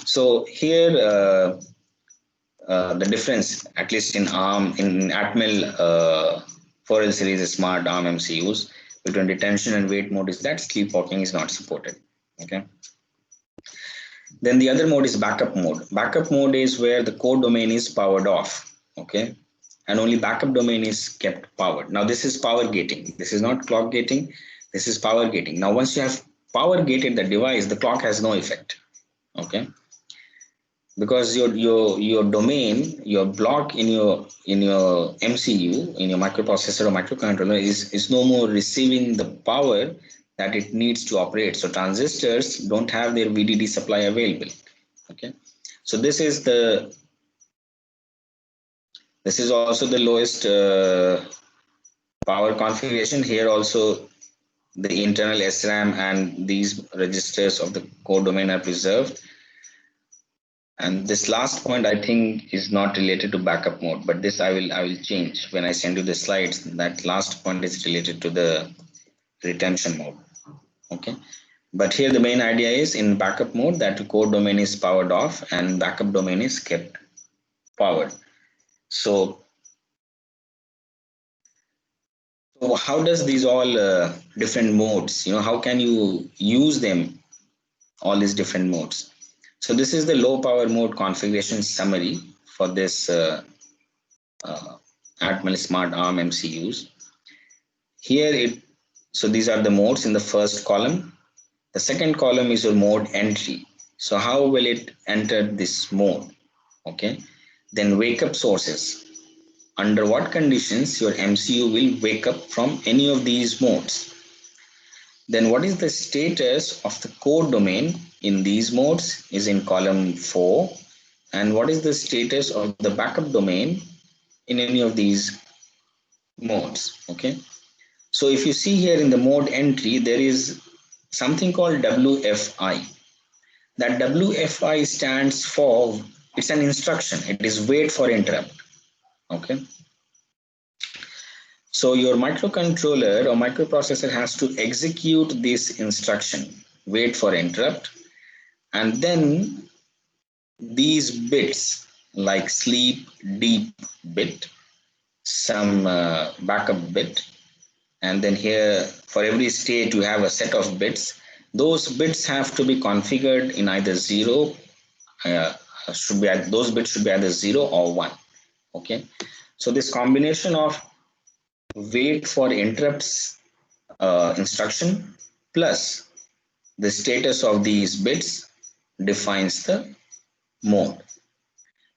so here the difference, at least in ARM, in Atmel 4L series smart ARM MCUs, between retention and wait mode is that sleepwalking is not supported. Okay. Then the other mode is backup mode. Backup mode is where the core domain is powered off. Okay. And only backup domain is kept powered. Now this is power gating. This is not clock gating. This is power gating. Now once you have power gated the device, the clock has no effect. Okay. Because your domain, your block in your MCU, in your microprocessor or microcontroller is no more receiving the power that it needs to operate. So transistors don't have their VDD supply available. Okay, so this is also the lowest power configuration. Here also the internal SRAM and these registers of the core domain are preserved. And this last point I think is not related to backup mode, but this I will change when I send you the slides. That last point is related to the retention mode. Okay, but here the main idea is in backup mode that the core domain is powered off and backup domain is kept powered. So how does these all different modes, how can you use them, all these different modes? So this is the low power mode configuration summary for this Atmel Smart ARM MCUs. Here so these are the modes in the first column. The second column is your mode entry. So how will it enter this mode? Okay. Then wake up sources. Under what conditions your MCU will wake up from any of these modes? Then what is the status of the core domain in these modes is in column 4. And what is the status of the backup domain in any of these modes? Okay. So if you see here in the mode entry, there is something called WFI. That WFI stands for, it's an instruction. It is wait for interrupt. Okay. So your microcontroller or microprocessor has to execute this instruction, wait for interrupt, and then these bits like sleep, deep bit, some backup bit, And then here for every state you have a set of bits. Those bits have to be configured in either zero, uh, those bits should be either 0 or 1. Okay, so this combination of wait for interrupts instruction plus the status of these bits defines the mode.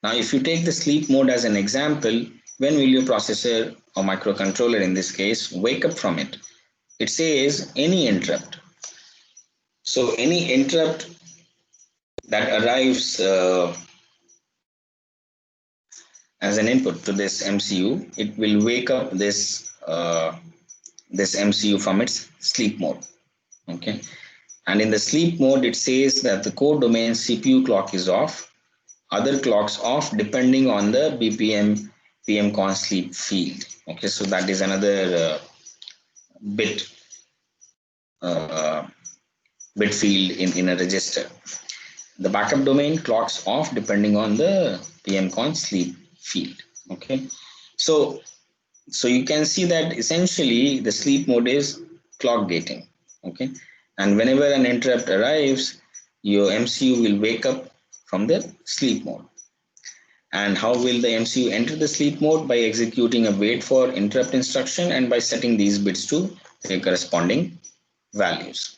Now if you take the sleep mode as an example, when will your processor or microcontroller in this case wake up from it? It says any interrupt. So any interrupt that arrives as an input to this MCU, it will wake up this MCU from its sleep mode. Okay, and in the sleep mode, it says that the core domain CPU clock is off, other clocks off depending on the BPM PMCon sleep field. Okay, so that is another bit uh, bit field in a register. The backup domain clocks off depending on the PMCon sleep field. Okay, so you can see that essentially the sleep mode is clock gating. Okay, and whenever an interrupt arrives, your MCU will wake up from the sleep mode. And how will the MCU enter the sleep mode? By executing a wait for interrupt instruction and by setting these bits to their corresponding values.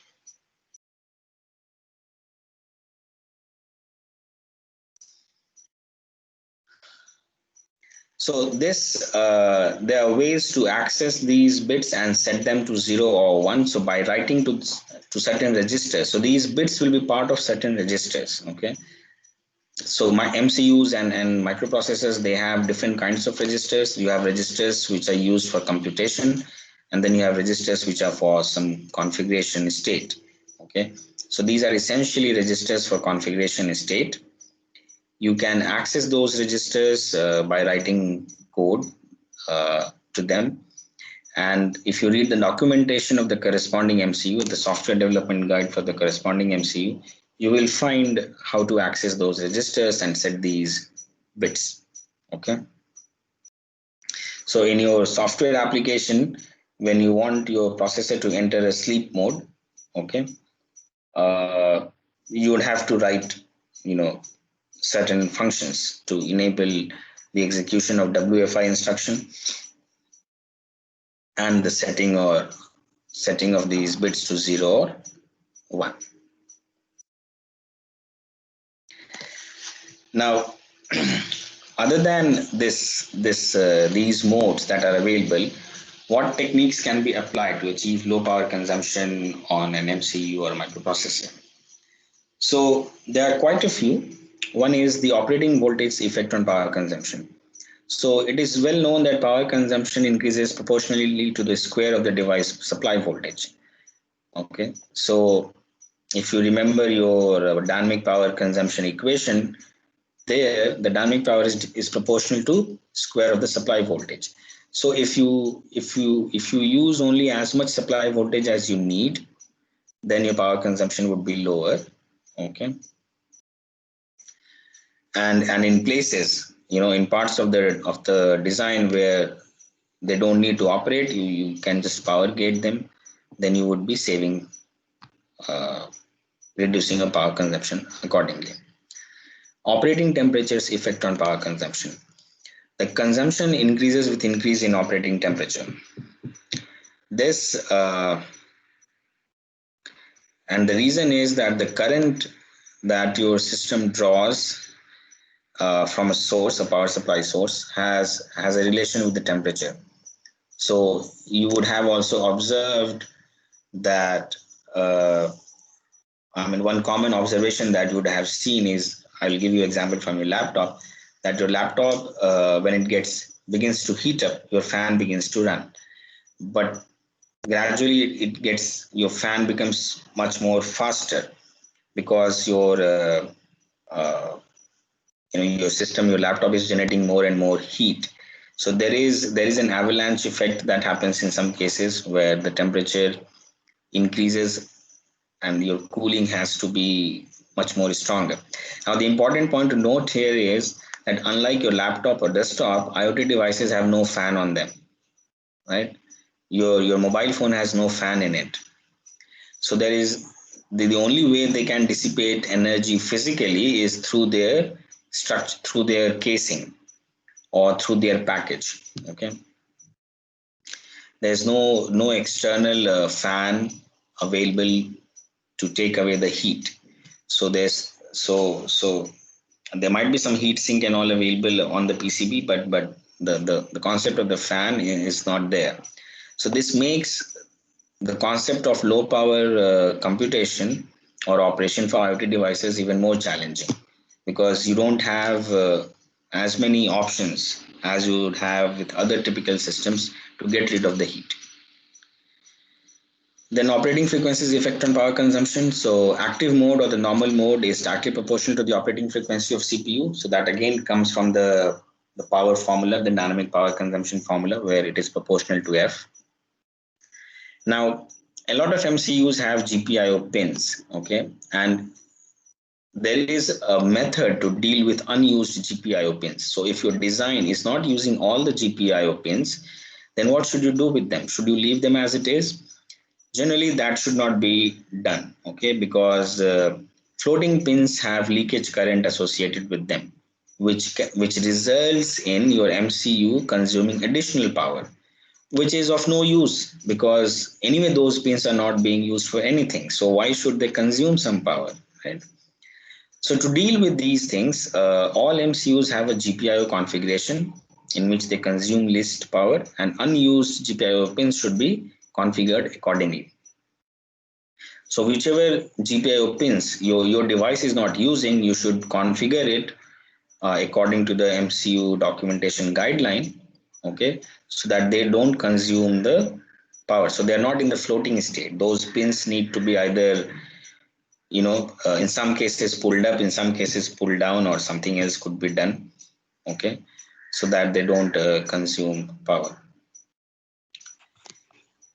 So there are ways to access these bits and set them to 0 or 1. So by writing to certain registers, so these bits will be part of certain registers. Okay, so my MCUs and microprocessors, they have different kinds of registers. You have registers which are used for computation, and then you have registers which are for some configuration state. Okay, so these are essentially registers for configuration state. You can access those registers by writing code to them. And if you read the documentation of the corresponding MCU, the software development guide for the corresponding MCU, you will find how to access those registers and set these bits. Okay. So in your software application, when you want your processor to enter a sleep mode, okay, you would have to write, certain functions to enable the execution of WFI instruction and the setting of these bits to 0 or 1. Now, other than these modes that are available, what techniques can be applied to achieve low power consumption on an MCU or microprocessor? So there are quite a few. One is the operating voltage effect on power consumption. So it is well known that power consumption increases proportionally to the square of the device supply voltage. Okay, so if you remember your dynamic power consumption equation, there the dynamic power is proportional to square of the supply voltage. So if you use only as much supply voltage as you need, then your power consumption would be lower. Okay, and in places, in parts of the design where they don't need to operate, you can just power gate them, then you would be saving reducing your power consumption accordingly. Operating temperature's effect on power consumption. The consumption increases with increase in operating temperature. This and the reason is that the current that your system draws from a source, a power supply source, has a relation with the temperature. So you would have also observed that one common observation that you would have seen is, I'll give you an example from your laptop, that your laptop, when it begins to heat up, your fan begins to run. But gradually your fan becomes much more faster because your your laptop is generating more and more heat. So there is an avalanche effect that happens in some cases where the temperature increases and your cooling has to be much more stronger. Now, the important point to note here is that unlike your laptop or desktop, IoT devices have no fan on them, right? your mobile phone has no fan in it. So there is the only way they can dissipate energy physically is through their structure, through their casing or through their package. Okay, there's no external fan available to take away the heat. So there might be some heat sink and all available on the PCB, but the concept of the fan is not there. So this makes the concept of low power computation or operation for IoT devices even more challenging, because you don't have as many options as you would have with other typical systems to get rid of the heat. Then operating frequency's effect on power consumption. So active mode or the normal mode is directly proportional to the operating frequency of CPU. So that again comes from the power formula, the dynamic power consumption formula, where it is proportional to F. Now, a lot of MCUs have GPIO pins, okay, and there is a method to deal with unused GPIO pins. So if your design is not using all the GPIO pins, then what should you do with them? Should you leave them as it is? Generally, that should not be done, okay, because floating pins have leakage current associated with them, which results in your MCU consuming additional power, which is of no use, because anyway those pins are not being used for anything. So why should they consume some power, right? So to deal with these things, all MCUs have a GPIO configuration in which they consume least power, and unused GPIO pins should be configured accordingly. So whichever GPIO pins your device is not using, you should configure it according to the MCU documentation guideline, okay, so that they don't consume the power. So they're not in the floating state. Those pins need to be either, in some cases pulled up, in some cases pulled down, or something else could be done, okay, so that they don't consume power.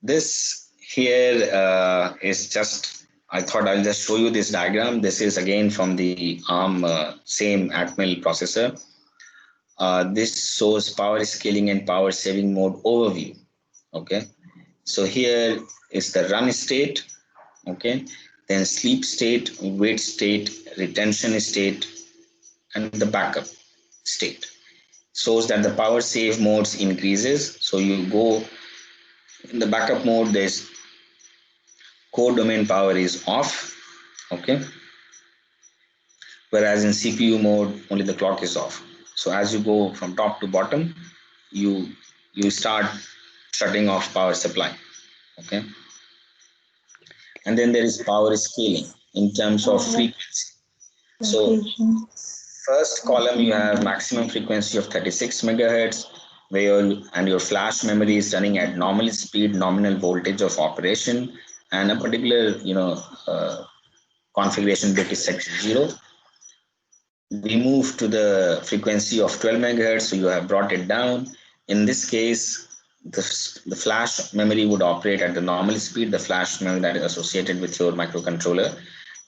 This here is just, I thought I'll just show you this diagram. This is again from the ARM same Atmel processor. This shows power scaling and power saving mode overview. Okay, so here is the run state, okay, then sleep state, wait state, retention state, and the backup state. Shows that the power save modes increases. So you go in the backup mode, there's core domain power is off, okay, whereas in CPU mode only the clock is off. So as you go from top to bottom, you start shutting off power supply, okay. And then there is power scaling in terms of frequency. So first column you have maximum frequency of 36 megahertz, where your flash memory is running at nominal speed, nominal voltage of operation, and a particular configuration bit is set to 0. We move to the frequency of 12 megahertz, so you have brought it down. In this case, the flash memory would operate at the normal speed, the flash memory that is associated with your microcontroller,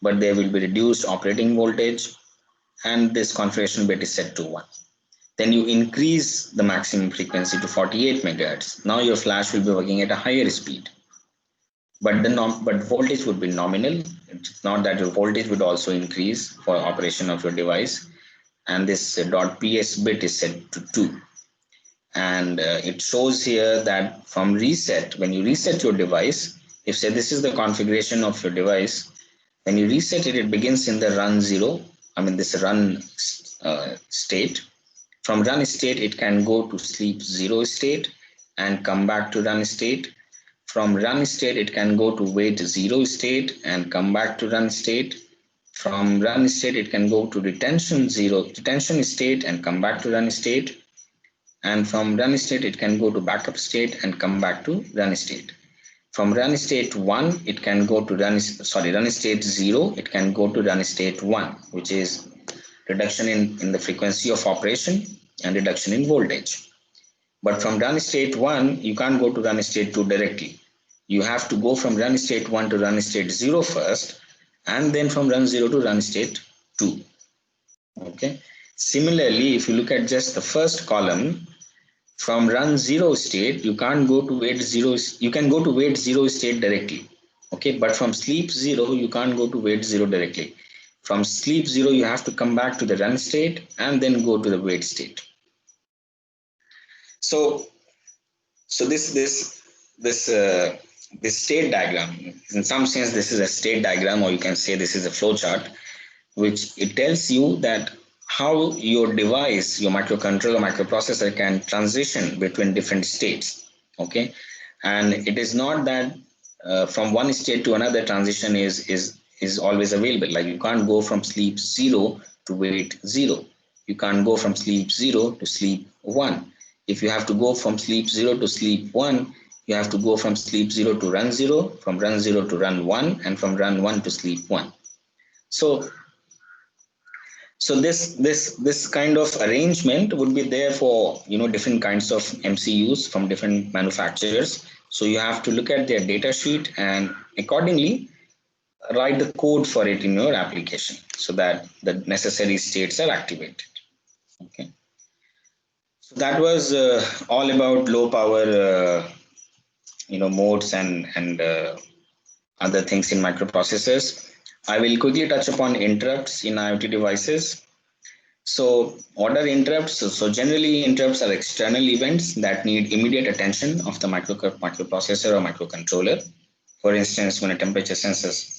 but there will be reduced operating voltage, and this configuration bit is set to 1. Then you increase the maximum frequency to 48 megahertz. Now your flash will be working at a higher speed, but voltage would be nominal. It's not that your voltage would also increase for operation of your device. And this .ps bit is set to 2. And it shows here that from reset, when you reset your device, if say this is the configuration of your device, when you reset it, it begins in the run 0, this run state. From run state, it can go to sleep 0 state and come back to run state. From run state, it can go to wait 0 state and come back to run state. From run state, it can go to retention state and come back to run state. And from run state, it can go to backup state and come back to run state. From run state 1, it can go to run state 0, it can go to run state 1, which is reduction in the frequency of operation and reduction in voltage. But from run state 1, you can't go to run state 2 directly. You have to go from run state 1 to run state 0 first, and then from run 0 to run state 2. Okay. Similarly, if you look at just the first column, from run 0 state, you can't go to wait 0. You can go to wait 0 state directly. Okay, but from sleep 0, you can't go to wait 0 directly. From sleep 0, you have to come back to the run state and then go to the wait state. So, this state diagram, in some sense, this is a state diagram, or you can say this is a flow chart, which it tells you that how your device, your microcontroller, microprocessor can transition between different states. Okay, and it is not that from one state to another transition is always available. Like you can't go from sleep 0 to wait 0. You can't go from sleep 0 to sleep 1. If you have to go from sleep 0 to sleep 1, you have to go from sleep 0 to run 0, from run 0 to run 1, and from run 1 to sleep 1. So this kind of arrangement would be there for different kinds of MCUs from different manufacturers. So you have to look at their data sheet and accordingly write the code for it in your application so that the necessary states are activated. Okay. So that was all about low power modes and other things in microprocessors. I will quickly touch upon interrupts in IoT devices. So what are interrupts? So generally interrupts are external events that need immediate attention of the microprocessor or microcontroller. For instance, when a temperature senses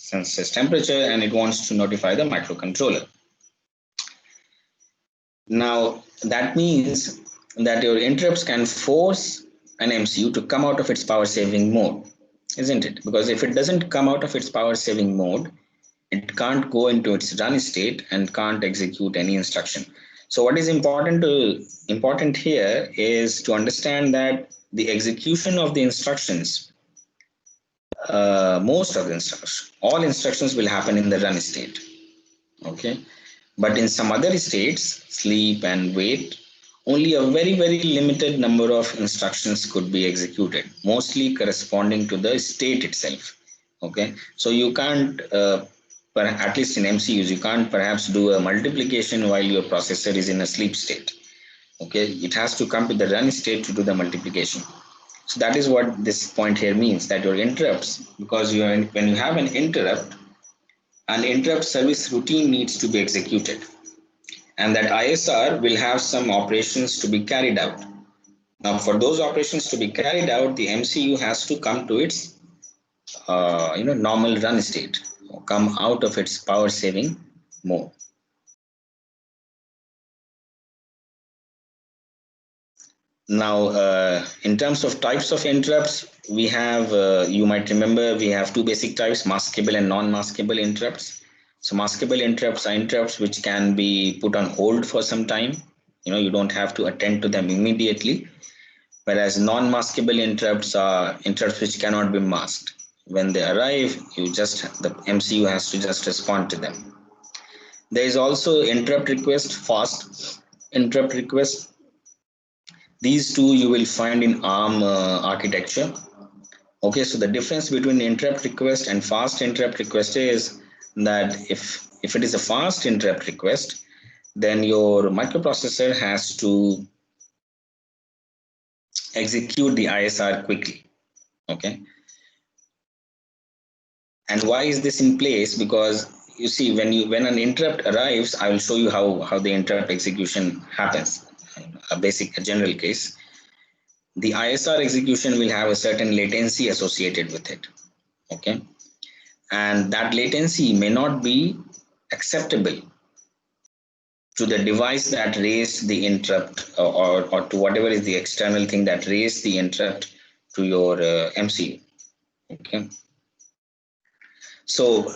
temperature and it wants to notify the microcontroller. Now that means that your interrupts can force an MCU to come out of its power saving mode, isn't it? Because if it doesn't come out of its power saving mode, it can't go into its run state and can't execute any instruction. So what is important here is to understand that the execution of the instructions, most of the instructions, all instructions will happen in the run state. Okay, but in some other states, sleep and wait, only a very limited number of instructions could be executed, mostly corresponding to the state itself. Okay, so you can't at least in MCUs, you can't perhaps do a multiplication while your processor is in a sleep state. Okay, it has to come to the run state to do the multiplication. So that is what this point here means, that your interrupts, because when you have an interrupt service routine needs to be executed, and that ISR will have some operations to be carried out. Now, for those operations to be carried out, the MCU has to come to its normal run state, or come out of its power saving mode. Now, in terms of types of interrupts, we have, you might remember, we have two basic types, maskable and non-maskable interrupts. So maskable interrupts are interrupts which can be put on hold for some time. You don't have to attend to them immediately. Whereas non-maskable interrupts are interrupts which cannot be masked. When they arrive, the MCU has to just respond to them. There is also interrupt request, fast interrupt request. These two you will find in ARM architecture. Okay, so the difference between interrupt request and fast interrupt request is that if it is a fast interrupt request, then your microprocessor has to execute the ISR quickly. Okay, and why is this in place? Because you see, when an interrupt arrives, I will show you how the interrupt execution happens. A general case. The ISR execution will have a certain latency associated with it. Okay, and that latency may not be acceptable to the device that raised the interrupt, or to whatever is the external thing that raised the interrupt to your MCU. Okay, so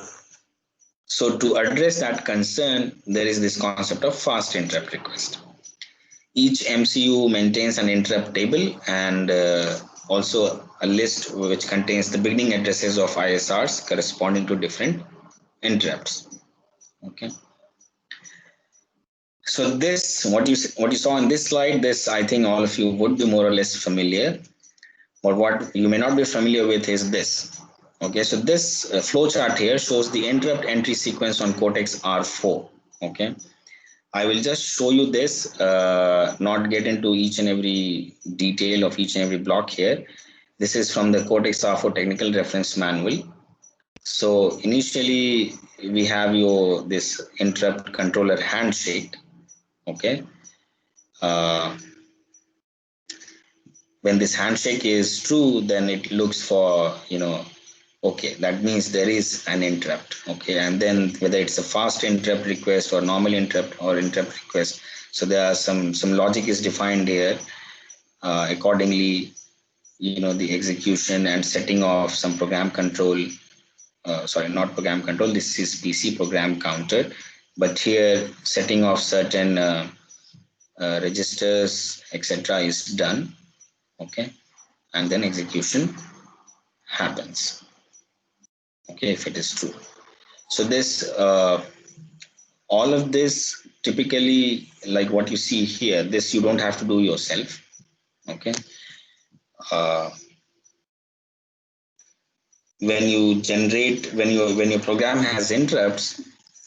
to address that concern, there is this concept of fast interrupt request. Each MCU maintains an interrupt table and also a list which contains the beginning addresses of ISRs corresponding to different interrupts. Okay. So this, what you saw on this slide, this I think all of you would be more or less familiar. But what you may not be familiar with is this. Okay, so this flow chart here shows the interrupt entry sequence on Cortex R4. Okay. I will just show you this, not get into each and every detail of each and every block here. This is from the Cortex R4 Technical Reference Manual. So initially we have this interrupt controller handshake. Okay. When this handshake is true, then it looks for, okay, that means there is an interrupt. Okay, and then whether it's a fast interrupt request or normal interrupt or interrupt request. So there are some logic is defined here. Accordingly, the execution and setting of some program control. Sorry, not program control. This is PC program counter, but here setting of certain registers, etc., is done. Okay, and then execution happens. Okay, if it is true. So this all of this typically, like what you see here, this you don't have to do yourself. Okay. When you generate, when your program has interrupts,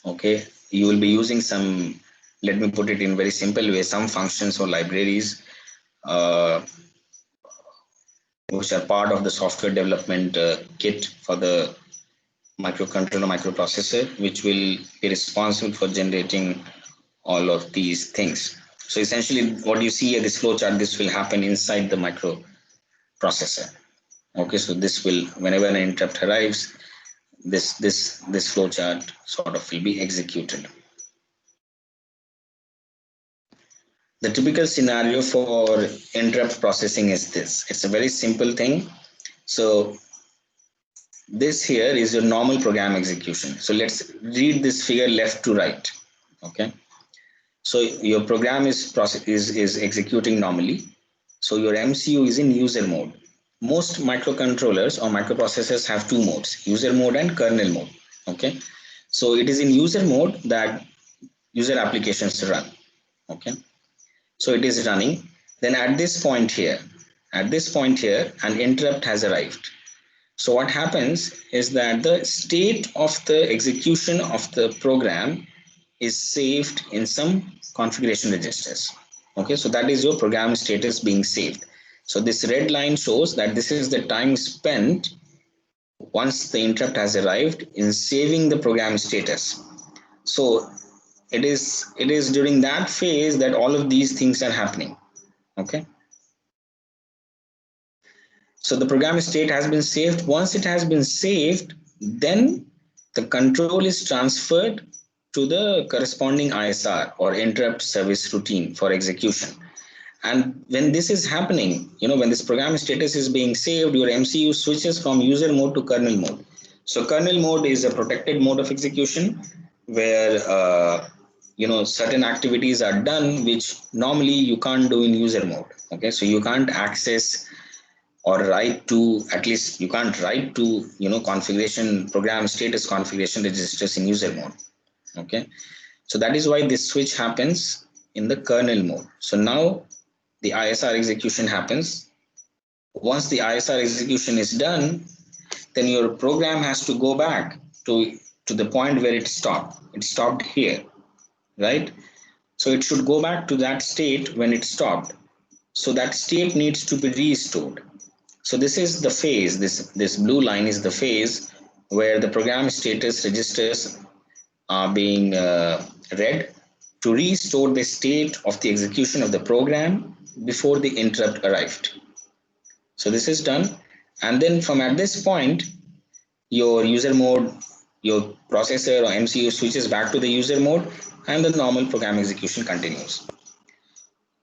okay, you will be using some, let me put it in very simple way, some functions or libraries which are part of the software development kit for the microcontroller microprocessor, which will be responsible for generating all of these things. So essentially what you see here, this flowchart, this will happen inside the microprocessor. Okay, so this will, whenever an interrupt arrives, this flowchart sort of will be executed. The typical scenario for interrupt processing is this. It's a very simple thing. So this here is your normal program execution. So let's read this figure left to right. Okay. So your program is executing normally. So your MCU is in user mode. Most microcontrollers or microprocessors have two modes, user mode and kernel mode. Okay. So it is in user mode that user applications run. Okay. So it is running. Then at this point here, an interrupt has arrived. So what happens is that the state of the execution of the program is saved in some configuration registers. Okay, so that is your program status being saved. So this red line shows that this is the time spent once the interrupt has arrived in saving the program status. So it is during that phase that all of these things are happening. Okay. So the program state has been saved. Once it has been saved, then the control is transferred to the corresponding ISR or interrupt service routine for execution. And when this is happening, when this program status is being saved, your MCU switches from user mode to kernel mode. So kernel mode is a protected mode of execution where certain activities are done which normally you can't do in user mode. Okay, so you can't access or write to, at least you can't write to configuration program status configuration registers in user mode. Okay, so that is why this switch happens in the kernel mode. So now the ISR execution happens. Once the ISR execution is done, then your program has to go back to the point where it stopped. It stopped here, right? So it should go back to that state when it stopped. So that state needs to be restored. So this is the phase, this blue line is the phase where the program status registers are being read to restore the state of the execution of the program before the interrupt arrived. So this is done, and then from at this point, your user mode, your processor or MCU switches back to the user mode and the normal program execution continues.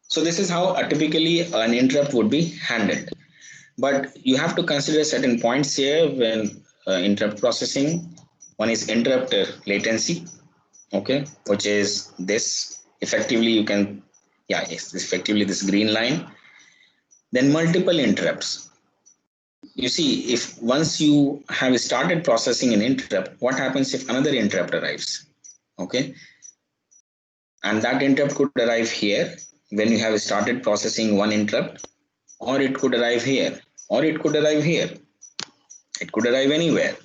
So this is how typically an interrupt would be handled. But you have to consider certain points here when interrupt processing. One is interrupt latency, okay, which is this. Effectively, you can, it's effectively this green line. Then multiple interrupts. You see, if once you have started processing an interrupt, what happens if another interrupt arrives? Okay, and that interrupt could arrive here when you have started processing one interrupt, or it could arrive here, or it could arrive here. It could arrive anywhere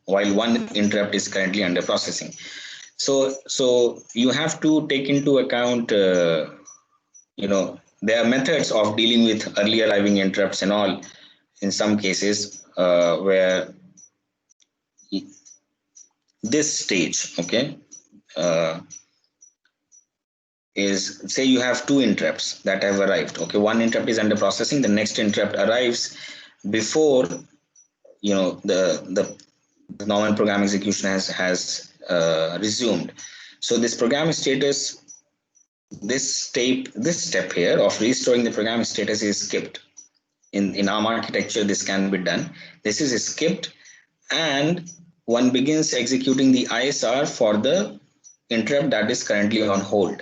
while one interrupt is currently under processing. So you have to take into account, there are methods of dealing with early arriving interrupts and all. In some cases, where this stage, okay, uh, is, say you have two interrupts that have arrived. Okay, one interrupt is under processing. The next interrupt arrives before the normal program execution has resumed. So this program status, this step here of restoring the program status is skipped. In ARM architecture, this can be done. This is skipped, and one begins executing the ISR for the interrupt that is currently on hold.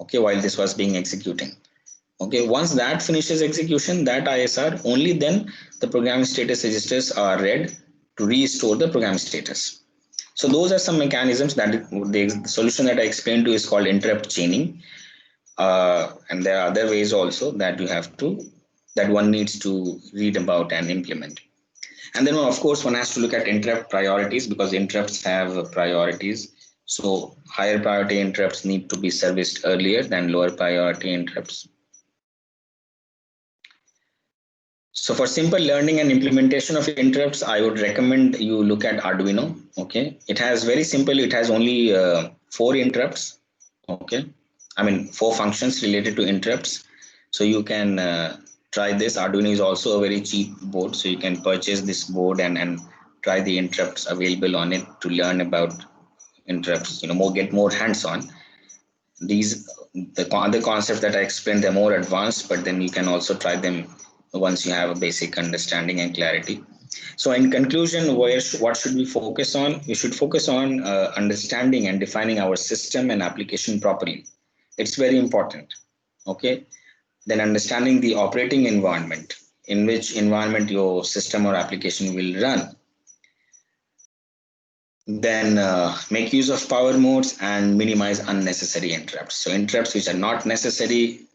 Okay, while this was being executing. Okay, once that finishes execution, that ISR, only then the program status registers are read to restore the program status. So those are some mechanisms that the solution that I explained to you is called interrupt chaining. And there are other ways also that one needs to read about and implement. And then of course one has to look at interrupt priorities, because interrupts have priorities. So higher priority interrupts need to be serviced earlier than lower priority interrupts. So for simple learning and implementation of interrupts, I would recommend you look at Arduino. Okay, it has very simple. It has only 4 interrupts. Okay, I mean 4 functions related to interrupts. So you can try this. Arduino is also a very cheap board, so you can purchase this board and try the interrupts available on it to learn about interrupts. Get more hands-on. The other concepts that I explained, they're more advanced, but then you can also try them once you have a basic understanding and clarity. So in conclusion, what should we focus on? We should focus on understanding and defining our system and application properly. It's very important. Okay. Then understanding the operating environment, in which environment your system or application will run. Then make use of power modes and minimize unnecessary interrupts. So interrupts which are not necessary,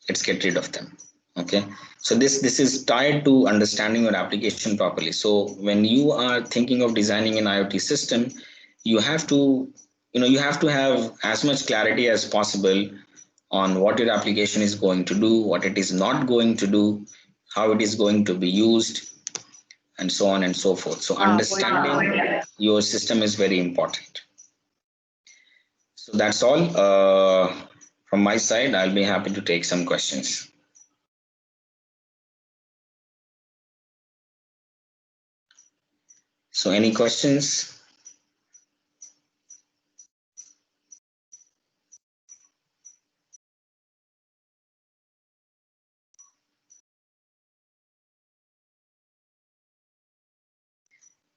let's get rid of them. Okay, so this is tied to understanding your application properly. So when you are thinking of designing an IoT system, you have to have as much clarity as possible on what your application is going to do, what it is not going to do, how it is going to be used, and so on and so forth. So understanding your system is very important. So that's all from my side. I'll be happy to take some questions. So any questions?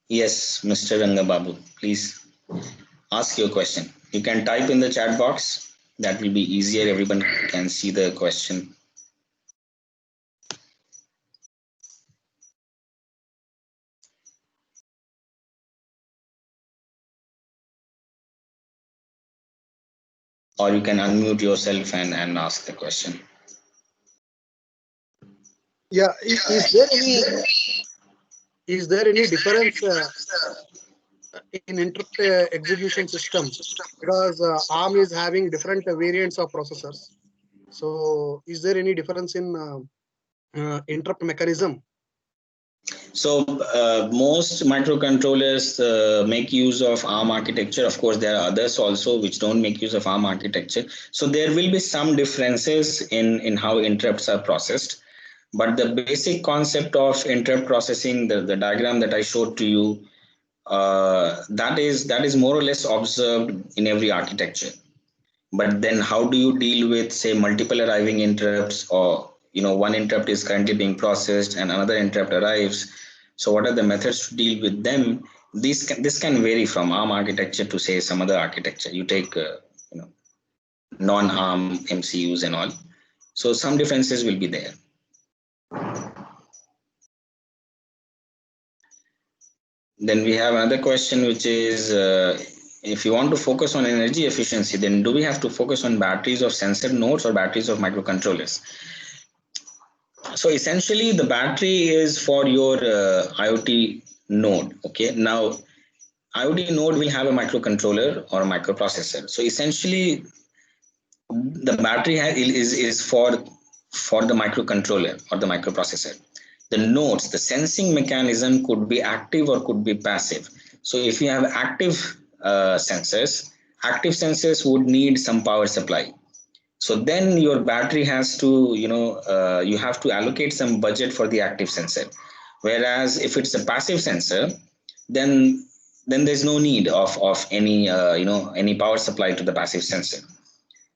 Yes, Mr. Rangababu, please ask your question. You can type in the chat box. That will be easier. Everyone can see the question. Or you can unmute yourself and ask the question. Yeah, is there any difference in interrupt execution system? Because ARM is having different variants of processors. So is there any difference in interrupt mechanism? So most microcontrollers make use of ARM architecture. Of course, there are others also which don't make use of ARM architecture. So there will be some differences in how interrupts are processed. But the basic concept of interrupt processing, the diagram that I showed to you, that is more or less observed in every architecture. But then how do you deal with, say, multiple arriving interrupts, or one interrupt is currently being processed and another interrupt arrives? So what are the methods to deal with them? This can vary from ARM architecture to, say, some other architecture. You take non-ARM MCUs and all. So some differences will be there. Then we have another question, which is if you want to focus on energy efficiency, then do we have to focus on batteries of sensor nodes or batteries of microcontrollers? So essentially, the battery is for your IoT node. Okay, now IoT node will have a microcontroller or a microprocessor. So essentially, the battery is for the microcontroller or the microprocessor. The nodes, the sensing mechanism could be active or could be passive. So if you have active sensors would need some power supply. So then your battery has to, you have to allocate some budget for the active sensor. Whereas if it's a passive sensor, then there's no need of any any power supply to the passive sensor.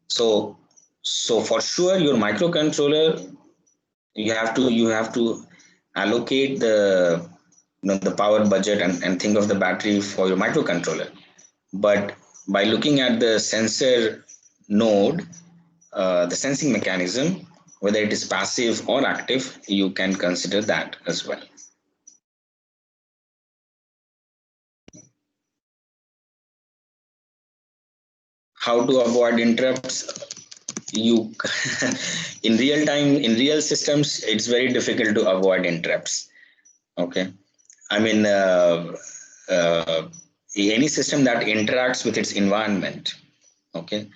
So for sure your microcontroller, you have to allocate the power budget and think of the battery for your microcontroller. But by looking at the sensor node, the sensing mechanism, whether it is passive or active, you can consider that as well. How to avoid interrupts? You in real systems, it's very difficult to avoid interrupts. Okay, I mean, any system that interacts with its environment. Okay,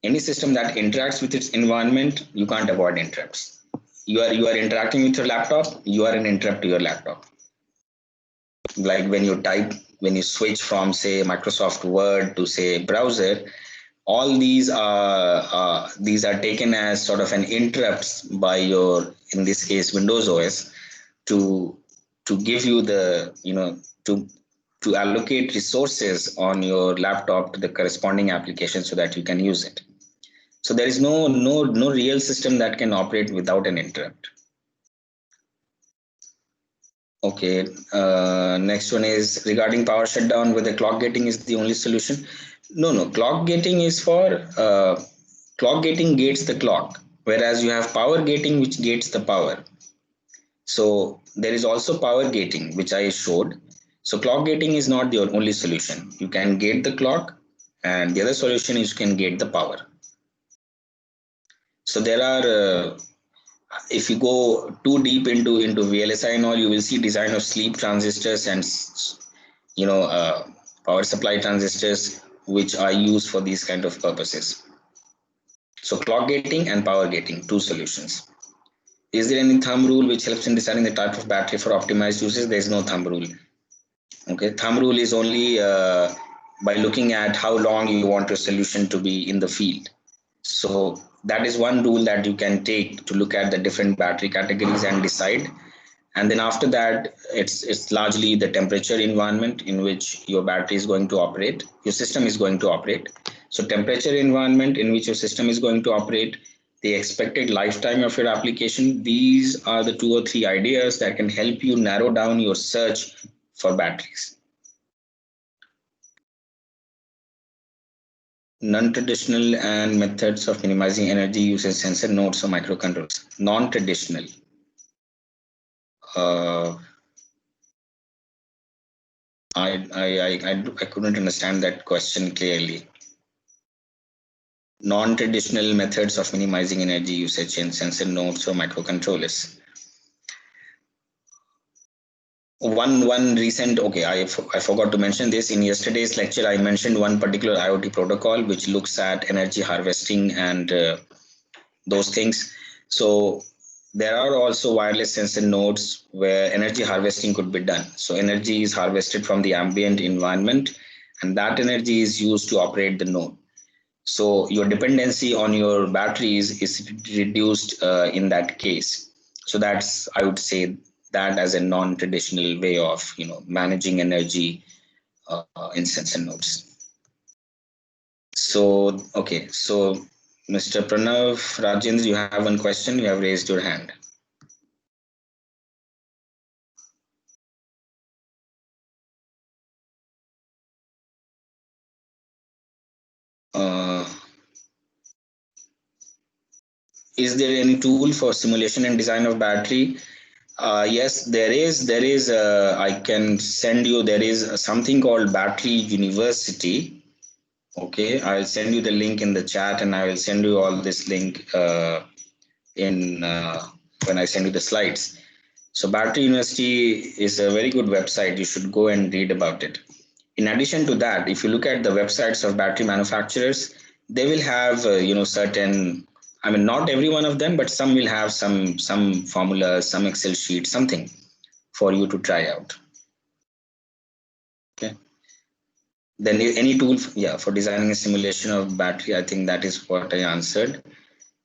any system that interacts with its environment, you can't avoid interrupts. You are interacting with your laptop, you are an interrupt to your laptop. Like when you switch from say Microsoft Word to say browser, all these are taken as sort of an interrupts by your, in this case, Windows OS, to give you the, to allocate resources on your laptop to the corresponding application so that you can use it. So there is no real system that can operate without an interrupt. Okay, next one is regarding power shutdown, whether clock gating is the only solution. No, clock gating is for clock gating gates the clock, whereas you have power gating which gates the power. So there is also power gating, which I showed. So clock gating is not the only solution. You can gate the clock, and the other solution is you can gate the power. So there are if you go too deep into VLSI and all, you will see design of sleep transistors and power supply transistors which are used for these kind of purposes. So clock gating and power gating, two solutions. Is there any thumb rule which helps in deciding the type of battery for optimized uses? There is no thumb rule. Okay, thumb rule is only by looking at how long you want your solution to be in the field. So that is one rule that you can take to look at the different battery categories and decide. And then after that, it's largely the temperature environment in which your battery is going to operate, your system is going to operate. So temperature environment in which your system is going to operate, the expected lifetime of your application, these are the 2 or 3 ideas that can help you narrow down your search for batteries. Non-traditional and methods of minimizing energy usage sensor nodes or microcontrollers. Non-traditional. I couldn't understand that question clearly. Non-traditional methods of minimizing energy usage in sensor nodes or microcontrollers. One recent, okay, I forgot to mention this. In yesterday's lecture, I mentioned one particular IoT protocol which looks at energy harvesting and those things. So there are also wireless sensor nodes where energy harvesting could be done. So energy is harvested from the ambient environment, and that energy is used to operate the node. So your dependency on your batteries is reduced in that case. So that's, I would say, that as a non-traditional way of managing energy in sensor nodes. So okay, so Mr. Pranav Rajendra, you have one question. You have raised your hand. Is there any tool for simulation and design of battery? Yes, there is. I can send you. There is something called Battery University. Okay, I'll send you the link in the chat, and I will send you all this link when I send you the slides. So Battery University is a very good website. You should go and read about it. In addition to that, if you look at the websites of battery manufacturers, they will have certain, I mean, not every one of them, but some will have some formulas, some Excel sheet, something for you to try out. Okay. Then any tool, yeah, for designing a simulation of battery, I think that is what I answered.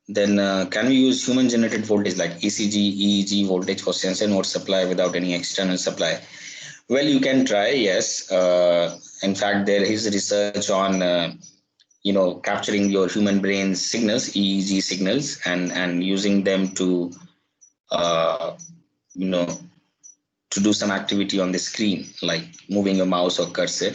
Then can we use human generated voltage like ECG, EEG voltage for sensor node supply without any external supply? Well, you can try, yes. In fact, there is research on capturing your human brain signals, EEG signals, and using them to to do some activity on the screen, like moving your mouse or cursor.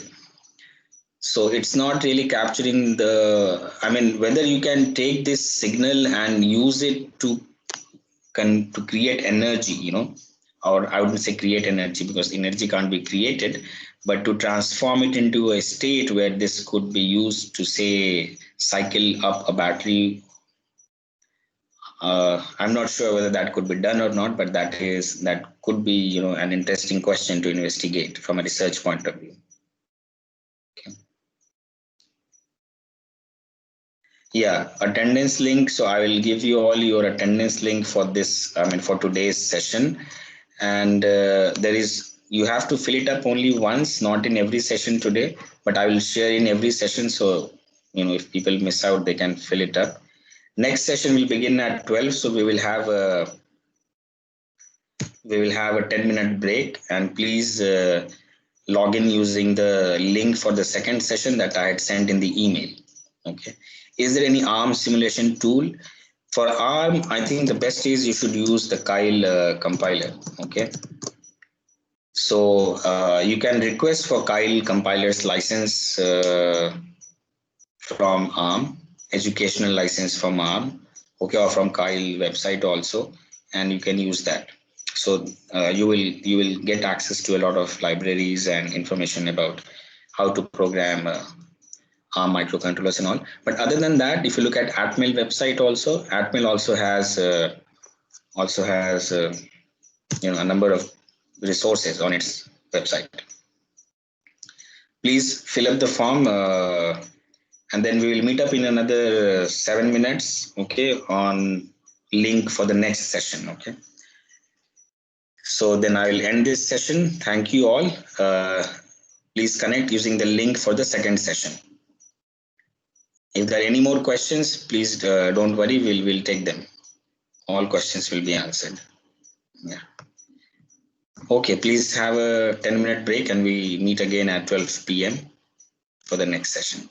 So it's not really capturing the, I mean, whether you can take this signal and use it to create energy, or I wouldn't say create energy because energy can't be created, but to transform it into a state where this could be used to, say, cycle up a battery. I'm not sure whether that could be done or not, but that could be, an interesting question to investigate from a research point of view. Yeah, attendance link. So I will give you all your attendance link for this, for today's session. And you have to fill it up only once, not in every session today, but I will share in every session. So, if people miss out, they can fill it up. Next session will begin at 12. So we will have a 10-minute break, and please log in using the link for the second session that I had sent in the email. Okay. Is there any ARM simulation tool? For ARM, I think the best is you should use the Keil compiler. Okay. So you can request for Keil compiler's license from ARM, educational license from ARM, okay, or from Keil website also, and you can use that. So you will get access to a lot of libraries and information about how to program ARM microcontrollers and all. But other than that, if you look at Atmel website also, Atmel also has a number of resources on its website. Please fill up the form, and then we will meet up in another 7 minutes, okay, on link for the next session, okay. So then I will end this session. Thank you all. Please connect using the link for the second session. If there are any more questions, please don't worry, we'll take them. All questions will be answered. Yeah. Okay, please have a 10-minute break and we meet again at 12 p.m. for the next session.